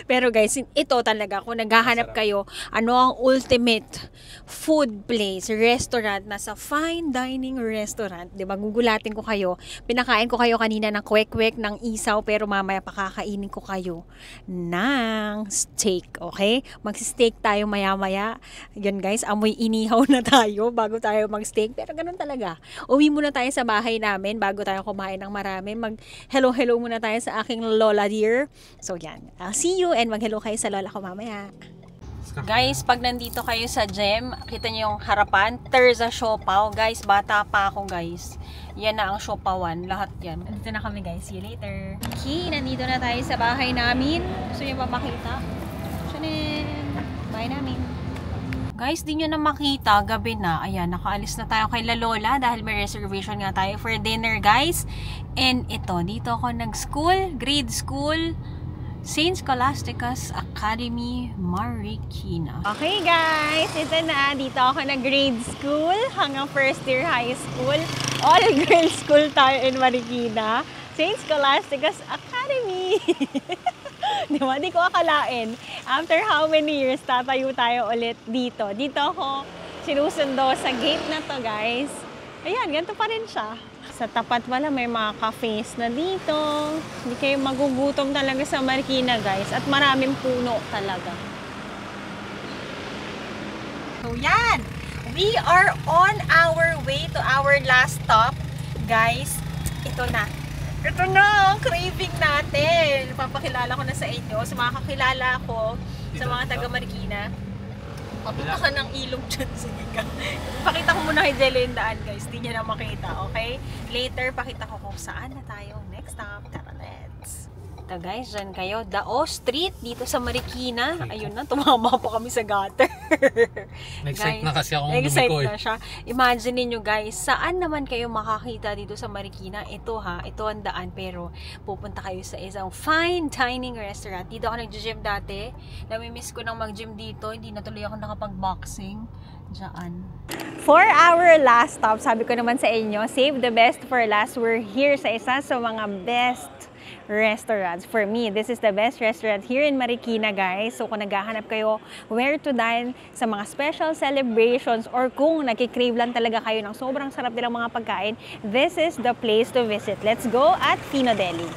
Pero guys, ito talaga, kung naghahanap kayo, ano ang ultimate food place, restaurant, nasa fine dining restaurant, di ba? Gugulatin ko kayo. Pinakain ko kayo kanina ng kwek-kwek, ng isaw, pero mamaya pakakainin ko kayo ng steak, okay? Mag-steak tayo maya-maya. Yan guys, amoy inihaw na tayo bago tayo mag-steak. Pero ganun talaga. Uwi muna tayo sa bahay namin bago tayo kumain ng marami. Mag-hello-hello muna tayo sa aking lola dear. So yan, I'll see you and mag-hello kayo sa lola ko mamaya. Guys, pag nandito kayo sa gym, kita niyo yung harapan, Terza Siopaw. Guys, bata pa ako guys. Yan na ang Siopawan, lahat yan. Nandito na kami guys, see you later. Okay, nandito na tayo sa bahay namin. Gusto niyo ba makita? Shanin! Bahay namin. Guys, di nyo na makita, gabi na. Ayan, nakaalis na tayo kay La Lola dahil may reservation nga tayo for dinner, guys. And ito, dito ako nag-school, grade school, St. Scholastica's Academy, Marikina. Okay, guys, ito na. Dito ako nag-grade school hanggang first year high school. All girls school tayo in Marikina. St. Scholastica's Academy. Diba? Di ko akalain. After how many years, tatayo tayo ulit dito. Dito ako sinusundo sa gate na to, guys. Ayan, ganito pa rin siya. Sa tapat pala, may mga cafes na dito. Hindi kayo magugutom talaga sa Marikina, guys. At maraming puno talaga. So, yan! We are on our way to our last stop. Guys, ito na. Ito na ang craving natin. Papakilala ko na sa inyo. Sa mga kakilala ko, sa mga taga Marikina. Papunta ka ng ilog dyan. Sige ka. Pakita ko muna kay Jelly yung daan, guys. Hindi niya na makita, okay? Later, pakita ko kung saan na tayo. Next stop. Tara, let's. Ito guys, dyan kayo. Dao Street, dito sa Marikina. Ayun na, tumama pa kami sa gutter. Nag-excite na kasi akong Nag-excite lumiko na siya. Imagine niyo guys, saan naman kayo makakita dito sa Marikina? Ito ha, ito ang daan. Pero pupunta kayo sa isang fine dining restaurant. Dito ako nag-gym dati. Namimiss ko nang mag-gym dito. Hindi na tuloy ako nakapag-boxing. Diyan. For our last stop, sabi ko naman sa inyo, save the best for last. We're here sa isa sa mga best restaurants. For me, this is the best restaurant here in Marikina, guys. So kung naghahanap kayo where to dine sa mga special celebrations or kung nagkikrave lang talaga kayo ng sobrang sarap nilang mga pagkain, this is the place to visit. Let's go at Fino Deli.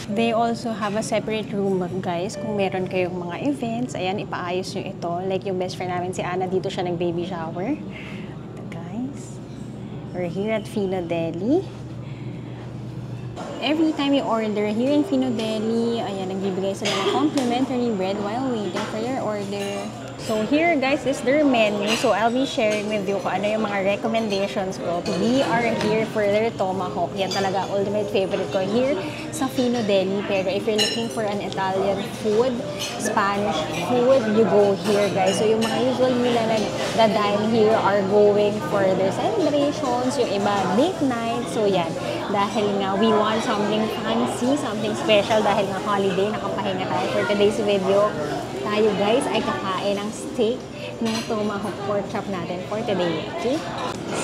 They also have a separate room, guys. Kung meron kayong mga events, ayan, ipaayos nyo ito. Like yung best friend namin, si Anna, dito siya nag-baby shower. Ito, guys. We're here at Fino Deli. Every time you order here in Fino Deli, ayan, nagbibigay sila ng complimentary bread while waiting for your order. So here, guys, is their menu. So I'll be sharing with you kung ano yung mga recommendations ko. We are here for their tomahawk. Yan talaga ultimate favorite ko here sa Fino Deli. Pero if you're looking for an Italian food, Spanish food, you go here, guys. So yung mga usual nila na dine here are going for their celebrations, yung iba date night. So yan, dahil nga we want something fancy, something special dahil nga holiday, nakapahinga tayo for today's video. Tayo guys ay kakain ng steak ng tomahawk pork chop natin for today. Okay?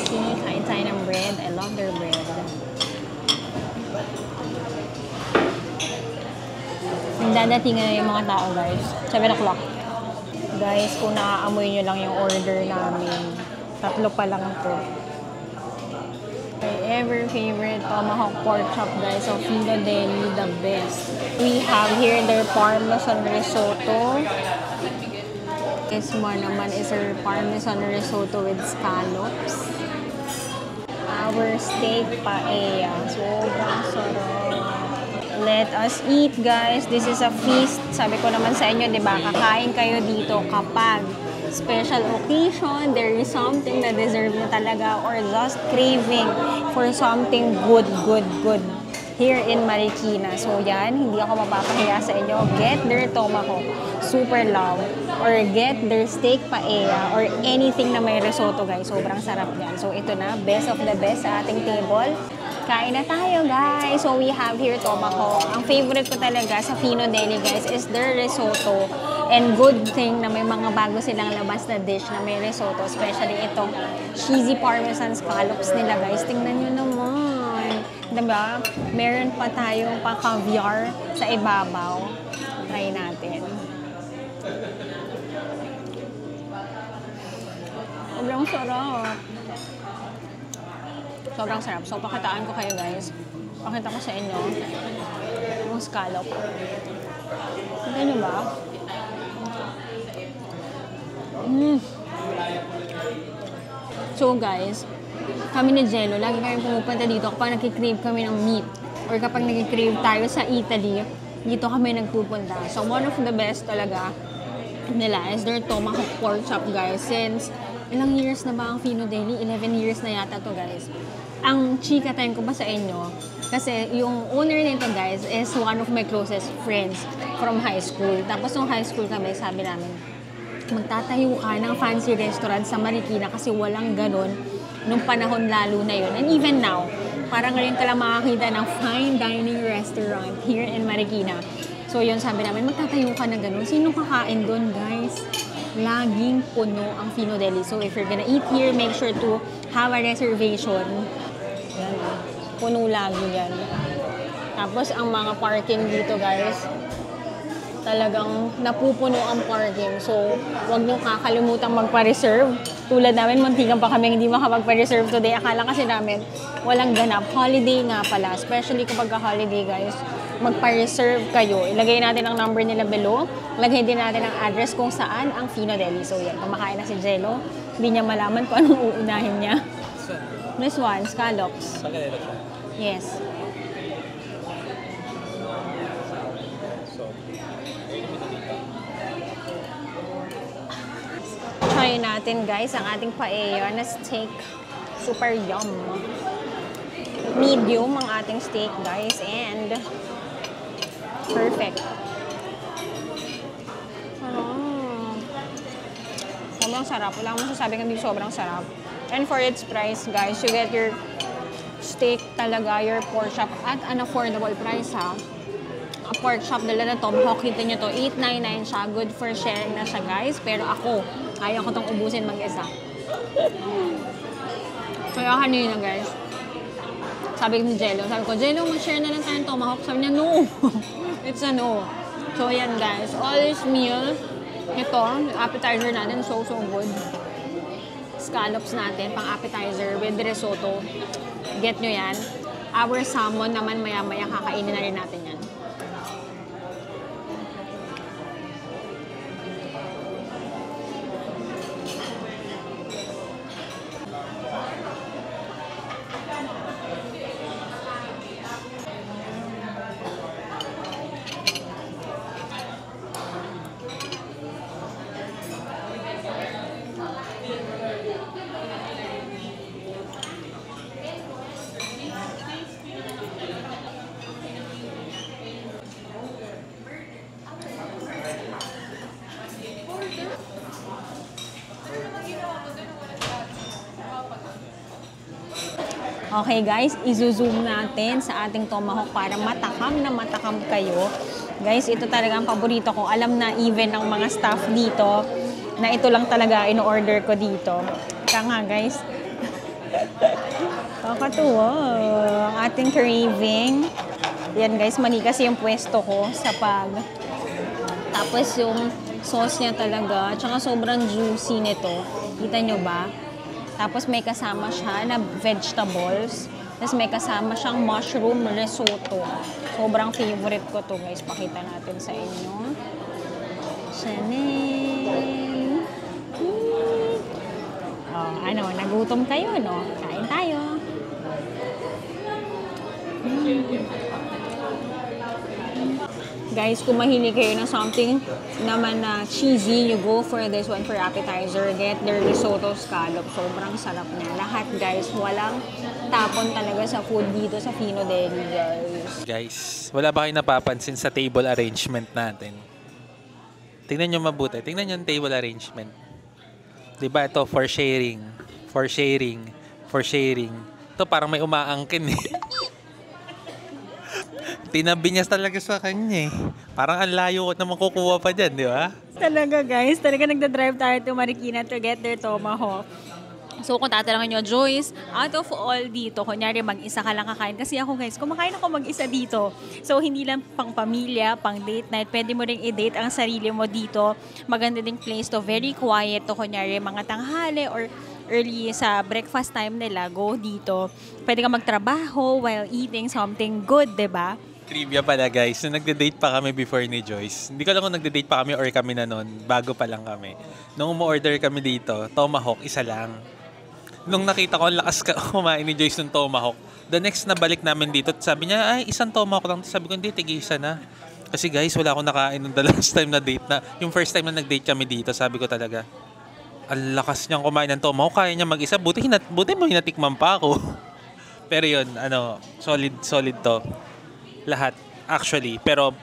Okay, kain tayo ng bread. I love their bread. Dadatingan na yung mga tao guys. 7 o'clock. Guys, kung naaamoy nyo lang yung order namin, 3 pa lang to. My ever favorite tomahawk pork chop, guys, of Fino Deli, the best. We have here their parmesan risotto. This one naman is our parmesan risotto with scallops. Our steak paella. Sobrang sarap. Let us eat, guys. This is a feast. Sabi ko naman sa inyo, di ba? Kakain kayo dito kapag special occasion, there is something na deserve nyo talaga or just craving for something good here in Marikina. So yan, hindi ako mapapahiya sa inyo. Get their tomahawk, super love. Or get their steak paella or anything na may risotto, guys. Sobrang sarap yan. So ito na, best of the best sa ating table. Kain na tayo, guys. So we have here tomahawk. Ang favorite ko talaga sa Fino Deli, guys, is their risotto. And good thing na may mga bago silang labas na dish na may risotto, especially itong cheesy parmesan scallops nila, guys. Tingnan nyo naman. Diba? Meron pa tayong pa-caviar sa ibabaw. Try natin. Sobrang sarap. Sobrang sarap. So, pakitaan ko kayo, guys. Pakita ko sa inyo yung scallop. Tignan nyo ba? So, guys, kami ni Jello, lagi kami pumupunta dito kapag nagkikrave kami ng meat or kapag nagkikrave tayo sa Italy, dito kami nagpupunta. So, one of the best talaga nila is their tomahawk pork chop, guys. Since ilang years na ba ang Fino Deli? 11 years na yata to, guys. Ang chika time ko ba sa inyo? Kasi yung owner nito, guys, is one of my closest friends from high school. Tapos nung high school kami, sabi namin, magtatayo ka ng fancy restaurant sa Marikina kasi walang ganon nung panahon lalo na yun. And even now, parang ngayon ka lang makakita ng fine dining restaurant here in Marikina. So yun, sabi namin, magtatayo ka na ganon. Sino kakain doon, guys? Laging puno ang Fino Deli. So if you're gonna eat here, make sure to have a reservation. Yan, puno lagi yan. Tapos ang mga parking dito, guys, talagang napupuno ang parking. So, huwag nyo kakalimutan magpa-reserve. Tulad namin, muntikan pa kami hindi makapagpa-reserve today. Akala kasi namin walang ganap. Holiday nga pala. Especially kapag holiday, guys, magpa-reserve kayo. Ilagay natin ang number nila below. Ilagay din natin ang address kung saan ang Fino Deli. So, yan. Kumakain na si Jello. Hindi niya malaman kung anong uunahin niya. This one, scallops. Yes. Try natin, guys, ang ating paella na steak. Super yum. Medium ang ating steak, guys, and perfect. Sobrang sarap. Wala akong masasabi kundi sobrang sarap. And for its price, guys, you get your steak talaga, your pork chop at an affordable price, ha. A pork chop nila na tomahawk, kita nyo to, $8.99 siya. Good for sharing na siya, guys. Pero ako, kaya ko tong ubusin mag-isa. Kaya kanina, guys, sabi ko ni Jello, Jello, mag-share na lang tayo ng tomahawk. Sabi niya, no. It's a no. So, yan, guys. All this meal, ito, appetizer natin, so good. Scallops natin, pang appetizer with risotto. Get nyo yan. Our salmon naman, maya-maya kakainin na rin natin yan. Okay, guys, i-zoom natin sa ating tomahawk para matakam na matakam kayo. Guys, ito talaga ang paborito ko. Alam na even ng mga staff dito na ito lang talaga in-order ko dito. Kaya nga, guys. Kakatuwa. Ang ating craving. Yan, guys, mali kasi yung pwesto ko sa pag. Tapos yung sauce niya talaga. Tsaka sobrang juicy nito. Kita nyo ba? Tapos may kasama siya na vegetables. Tapos may kasama siyang mushroom risotto. Sobrang favorite ko to, guys. Pakita natin sa inyo. Chanel. Oh, ano, nagutom kayo, no? Kain tayo. Guys, kung mahilig kayo ng something naman na cheesy, you go for this one for appetizer. Get their risotto scallop. Sobrang sarap niya. Lahat, guys, walang tapon talaga sa food dito sa Fino Deli, guys. Guys, wala ba kayo napapansin sa table arrangement natin? Tingnan nyo mabuti. Tingnan nyo yung table arrangement. Diba ito, for sharing. For sharing. For sharing. Ito parang may umaangkin eh. Tinabi niya talaga sa kanya eh. Parang ang layo ko na makukuha pa dyan, di ba? Talaga guys, talaga nagda-drive tayo to Marikina to get their tomahawk. So kung tatanungin nyo, Joyce, out of all dito, kunyari mag-isa ka lang kakain. Kasi ako guys, kumakain ako mag-isa dito. So hindi lang pang pamilya, pang date night. Pwede mo rin i-date ang sarili mo dito. Maganda ding place to, very quiet to. Kunyari mga tanghali or early sa breakfast time nila, go dito. Pwede ka magtrabaho while eating something good, diba? Trivia pala guys, nung nagde-date pa kami before ni Joyce. Hindi ko alam kung nagde-date pa kami or kami na noon. Bago pa lang kami. Nung umu-order kami dito, tomahawk, isa lang. Nung nakita ko, ang lakas kumain ni Joyce ng tomahawk. The next na balik namin dito, sabi niya, ay, isang tomahawk lang. Sabi ko, hindi, tig-isa na. Kasi guys, wala akong nakain nung the last time na date na. Yung first time na nag-date kami dito, sabi ko talaga, ang lakas niyang kumain ng tomahawk. Kaya niya mag-isa. Buti mo hinatikman pa ako. Pero yun, solid to. Lahat, actually. Pero,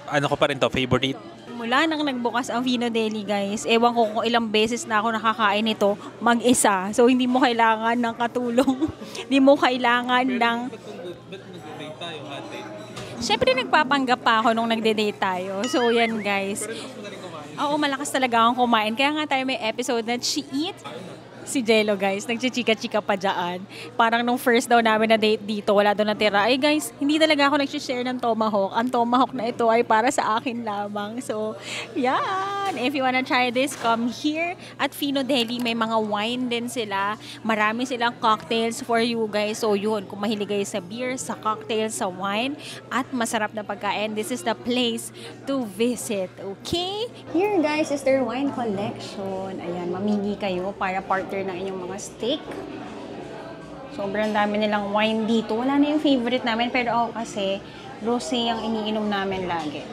ko pa rin to, favorite. Mula nang nagbukas ang Fino Deli guys, ewan ko kung ilang beses na ako nakakain ito mag-isa. So hindi mo kailangan ng katulong. Hindi mo kailangan ng... Ba't nag-date tayo, ate? Siyempre nagpapanggap pa ako nung nagde-date tayo. So yan guys. Oo, malakas talaga akong kumain. Kaya nga tayo may episode na She Eat. Si Jello guys, nagchichika-chika pa dyan. Parang nung first daw namin na date dito, wala doon natira. Ay guys, hindi talaga ako nag-share ng tomahawk. Ang tomahawk na ito ay para sa akin lamang. So, yan. If you wanna try this, come here. At Fino Deli, may mga wine din sila. Marami silang cocktails for you guys. So yun, kung mahilig kayo sa beer, sa cocktails, sa wine, at masarap na pagkain, this is the place to visit. Okay? Here guys is their wine collection. Ayan, mamili kayo para partner ng inyong mga steak. Sobrang dami nilang wine dito. Wala na yung favorite namin, pero ako kasi rosé ang iniinom namin lagi.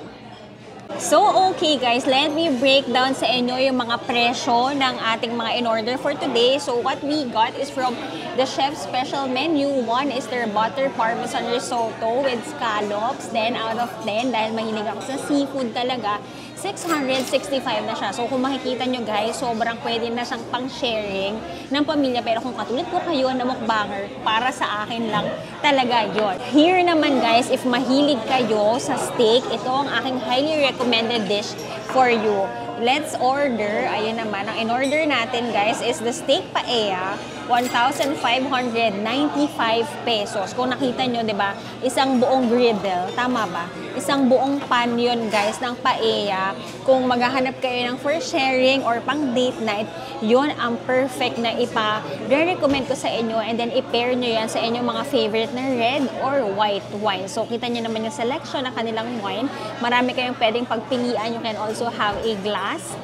So, okay guys, let me break down sa inyo yung mga presyo ng ating mga in-order for today. So, what we got is from the chef's special menu. One is their butter parmesan risotto with scallops. Then, out of 10, dahil mahilig ako sa seafood talaga, 665 na siya. So, kung makikita nyo guys, sobrang pwede na siyang pang-sharing ng pamilya. Pero kung katulad ko kayo na mukbanger, para sa akin lang talaga yon. Here naman guys, if mahilig kayo sa steak, ito ang aking highly recommended dish for you. Let's order. Ayan naman, ang in-order natin guys is the steak paella, 1,595 pesos. Kung nakita nyo, di ba, isang buong griddle, tama ba? Isang buong pan yun guys ng paella. Kung maghahanap kayo ng for sharing or pang date night, yun ang perfect na ipa-recommend ko sa inyo, and then i-pair nyo yan sa inyong mga favorite na red or white wine. So, kita nyo naman yung selection ng kanilang wine. Marami kayong pwedeng pagpilian. You can also have a glass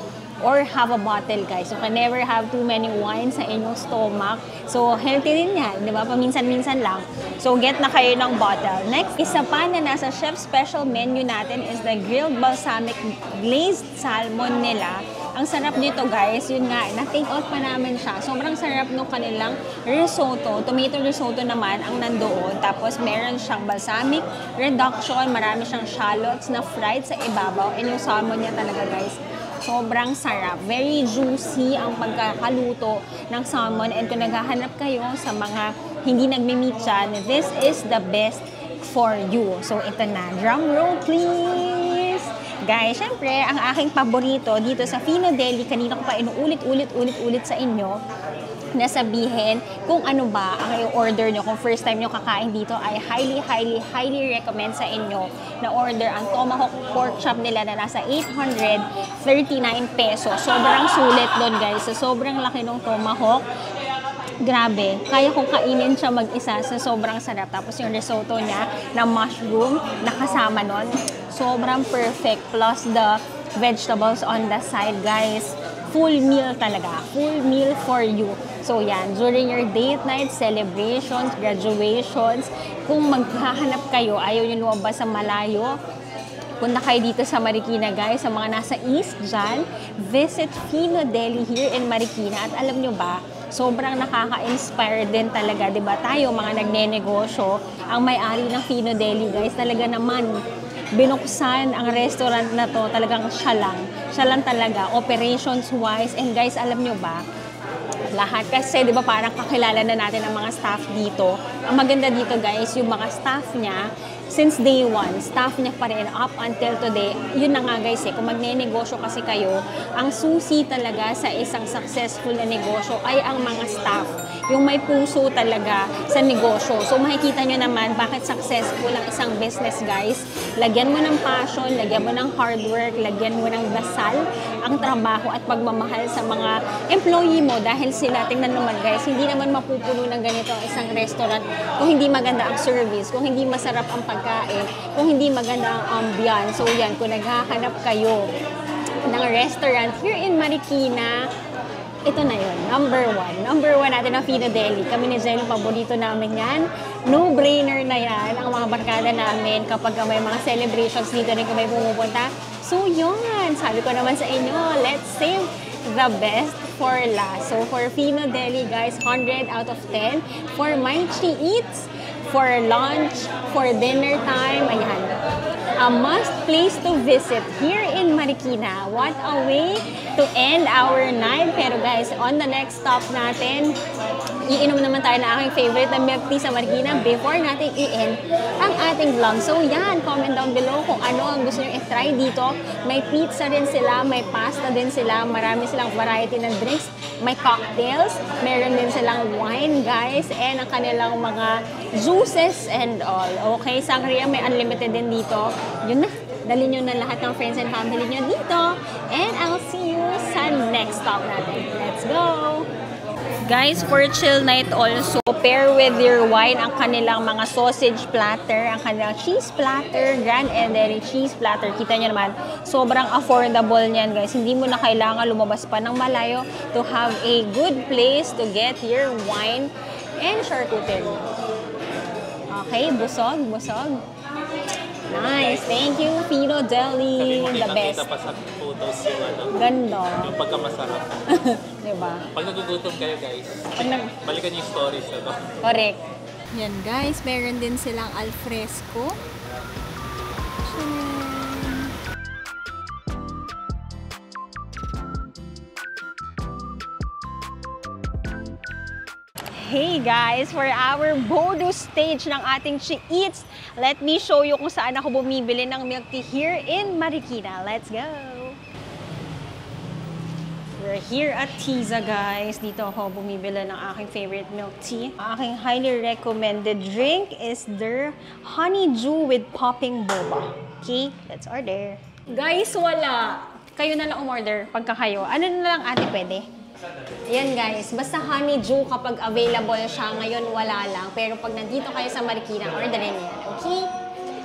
or have a bottle guys. You can never have too many wines sa inyong stomach. So, healthy din yan, di ba? Paminsan-minsan lang. So, get na kayo ng bottle. Next, isa pa na nasa chef's special menu natin is the grilled balsamic glazed salmon nila. Ang sarap nito guys, yun nga, na-take out pa namin siya. Sobrang sarap nung kanilang risotto. Tomato risotto naman ang nandoon. Tapos meron siyang balsamic reduction, marami siyang shallots na fried sa ibabaw. And yung salmon niya talaga guys, sobrang sarap. Very juicy ang pagkakaluto ng salmon. And kung naghahanap kayo sa mga hindi nagmi-meat dyan, this is the best for you. So, ito na. Drum roll, please! Guys, syempre, ang aking paborito dito sa Fino Deli, kanina ko pa inuulit sa inyo, na sabihin kung ano ba ang i-order nyo. Kung first time nyo kakain dito, ay highly recommend sa inyo na order ang tomahawk pork chop nila na nasa 839 pesos. Sobrang sulit doon guys. Sobrang laki ng tomahawk. Grabe, kaya kong kainin siya mag-isa sa sobrang sarap. Tapos yung risotto niya na mushroom na kasama nun, sobrang perfect. Plus the vegetables on the side, guys. Full meal talaga. Full meal for you. So yan, during your date night, celebrations, graduations, kung maghahanap kayo, ayaw nyo lumabas sa malayo, punta kayo dito sa Marikina guys, sa mga nasa east dyan, visit Fino Deli here in Marikina. At alam nyo ba, sobrang nakaka-inspire din talaga, di ba? Tayo, mga nagne-negosyo, ang may-ari ng Fino Deli guys, talaga naman, binuksan ang restaurant na to, talagang siya lang talaga, operations-wise. And guys, alam nyo ba, lahat. Kasi, di ba, parang kakilala na natin ang mga staff dito. Ang maganda dito, guys, yung mga staff niya, since day one, staff niya pa rin up until today. Yun na nga guys kung magne-negosyo kasi kayo, ang susi talaga sa isang successful na negosyo ay ang mga staff. Yung may puso talaga sa negosyo. So makikita nyo naman bakit successful ang isang business guys. Lagyan mo ng passion, lagyan mo ng hard work, lagyan mo ng dasal, ang trabaho at pagmamahal sa mga employee mo dahil sila, tingnan naman guys, hindi naman mapupuno ng ganito ang isang restaurant kung hindi maganda ang service, kung hindi masarap ang pagkain, kung hindi maganda ang ambiance. So yan, kung naghahanap kayo ng restaurant here in Marikina, ito na yun, number one. Number one natin ang Fino Deli. Kami ni Jello, paborito namin yan. No-brainer na yan ang mga barkada namin kapag may mga celebrations dito rin kami pumupunta. So yun, sabi ko naman sa inyo, let's save the best for last. So for Fino Deli guys, 100 out of 10. For Maichi Eats, for lunch, for dinner time, ayan. A must place to visit here in Marikina. What a way to end our night. Pero guys, on the next stop natin, iinom naman tayo na aking favorite na milk tea sa Marikina before natin i-end ang ating vlog. So yan, comment down below kung ano ang gusto nyo i-try dito. May pizza rin sila, may pasta din sila, marami silang variety ng drinks, may cocktails, meron din silang wine guys, and ang kanilang mga juices and all. Okay, sangria may unlimited din dito. Yun na, dali nyo na lahat ng friends and family nyo dito. And I'll see you sa next stop natin. Let's go! Guys, for chill night also, pair with your wine ang kanilang mga sausage platter, ang kanilang cheese platter, Grand and Dairy cheese platter. Kita nyo naman, sobrang affordable niyan guys. Hindi mo na kailangan lumabas pa ng malayo to have a good place to get your wine and charcuterie. Okay, busog, busog. Nice. Thank you, Fino Deli. The best. Kita pa sa photos yung ano. Ganda. Yung pagkamasarap. Diba? Pag nagugutom kayo guys, balikan yung stories na to. Correct. Yan guys, meron din silang alfresco. Hey guys, for our bonus stage ng ating She Eats, let me show you kung saan ako bumibili ng milk tea here in Marikina. Let's go! We're here at Tiza guys. Dito ako bumibili ng aking favorite milk tea. Aking highly recommended drink is their honeydew with popping boba. Okay, let's order. Guys, wala. Kayo na lang umorder pagka kayo. Ano na lang ate pwede? Ayan guys, basta honeydew kapag available siya, ngayon wala lang. Pero pag nandito kayo sa Marikina, orderin yan. Okay?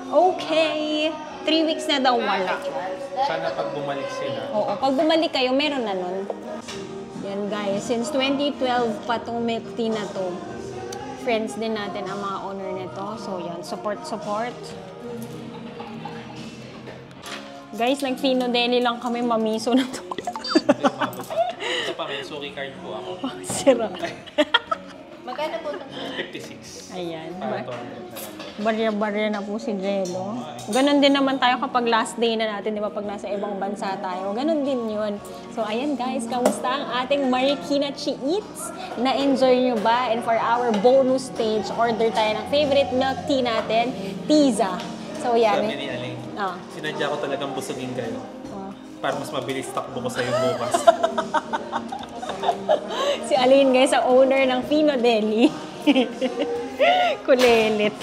Okay. 3 weeks na daw wala. Sana pag bumalik sila. Oo, pag bumalik kayo, meron na nun. Yan guys, since 2012 pa tong milk tea na to. Friends din natin ang mga owner nito. So yan, support. Guys, nag-Fino Deli lang kami, mamiso na to. Ito pa may suki card po ako. Sira. Magkano po ito? 56. Ayan. Para 200 na lang. Barya-barya na po si Jello. Ganon din naman tayo kapag last day na natin, di ba? Pag nasa ibang bansa tayo. Ganon din yun. So, ayan guys, kamusta ang ating Marikina She Eats? Na-enjoy nyo ba? And for our bonus stage, order tayo ng favorite milk tea natin, Tiza. So, yan. Sabi ni Aling, sinadya ko talagang busugin kayo. Para mas mabilis takbo ko sa'yo bukas. Si Aline guys, ang owner ng Fino Deli. Kulilit.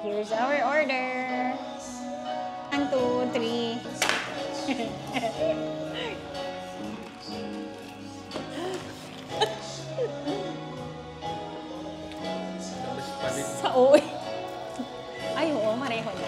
Here's our order. 1, 2, 3. Sa OA. Ay, oo, mareho na.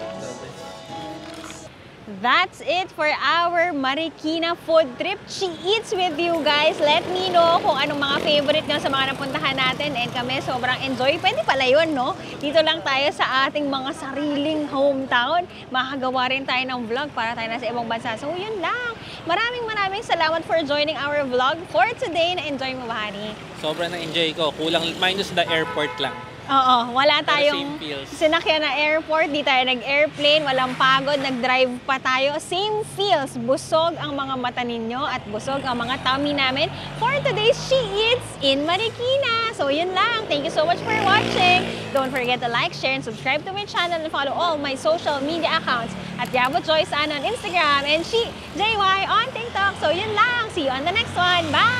That's it for our Marikina food trip. She Eats with you guys. Let me know kung anong mga favorite nyo sa mga napuntahan natin. And kami sobrang enjoy. Pwede pala yun, no? Dito lang tayo sa ating mga sariling hometown. Makagawa rin tayo ng vlog para tayo nasa ibang bansa. So yun lang. Maraming salamat for joining our vlog for today. Na-enjoy mo ba, honey? Sobrang na-enjoy ko. Kulang minus the airport lang. Oo, wala Pero tayong same feels. sinakyan na airport, di tayo nag-airplane, walang pagod, nag-drive pa tayo. Same feels, busog ang mga mata ninyo at busog ang mga tummy namin for today's She Eats in Marikina. So yun lang, thank you so much for watching. Don't forget to like, share, and subscribe to my channel and follow all my social media accounts at Yabo Joyce Ann on Instagram and She JY on TikTok. So yun lang, see you on the next one. Bye!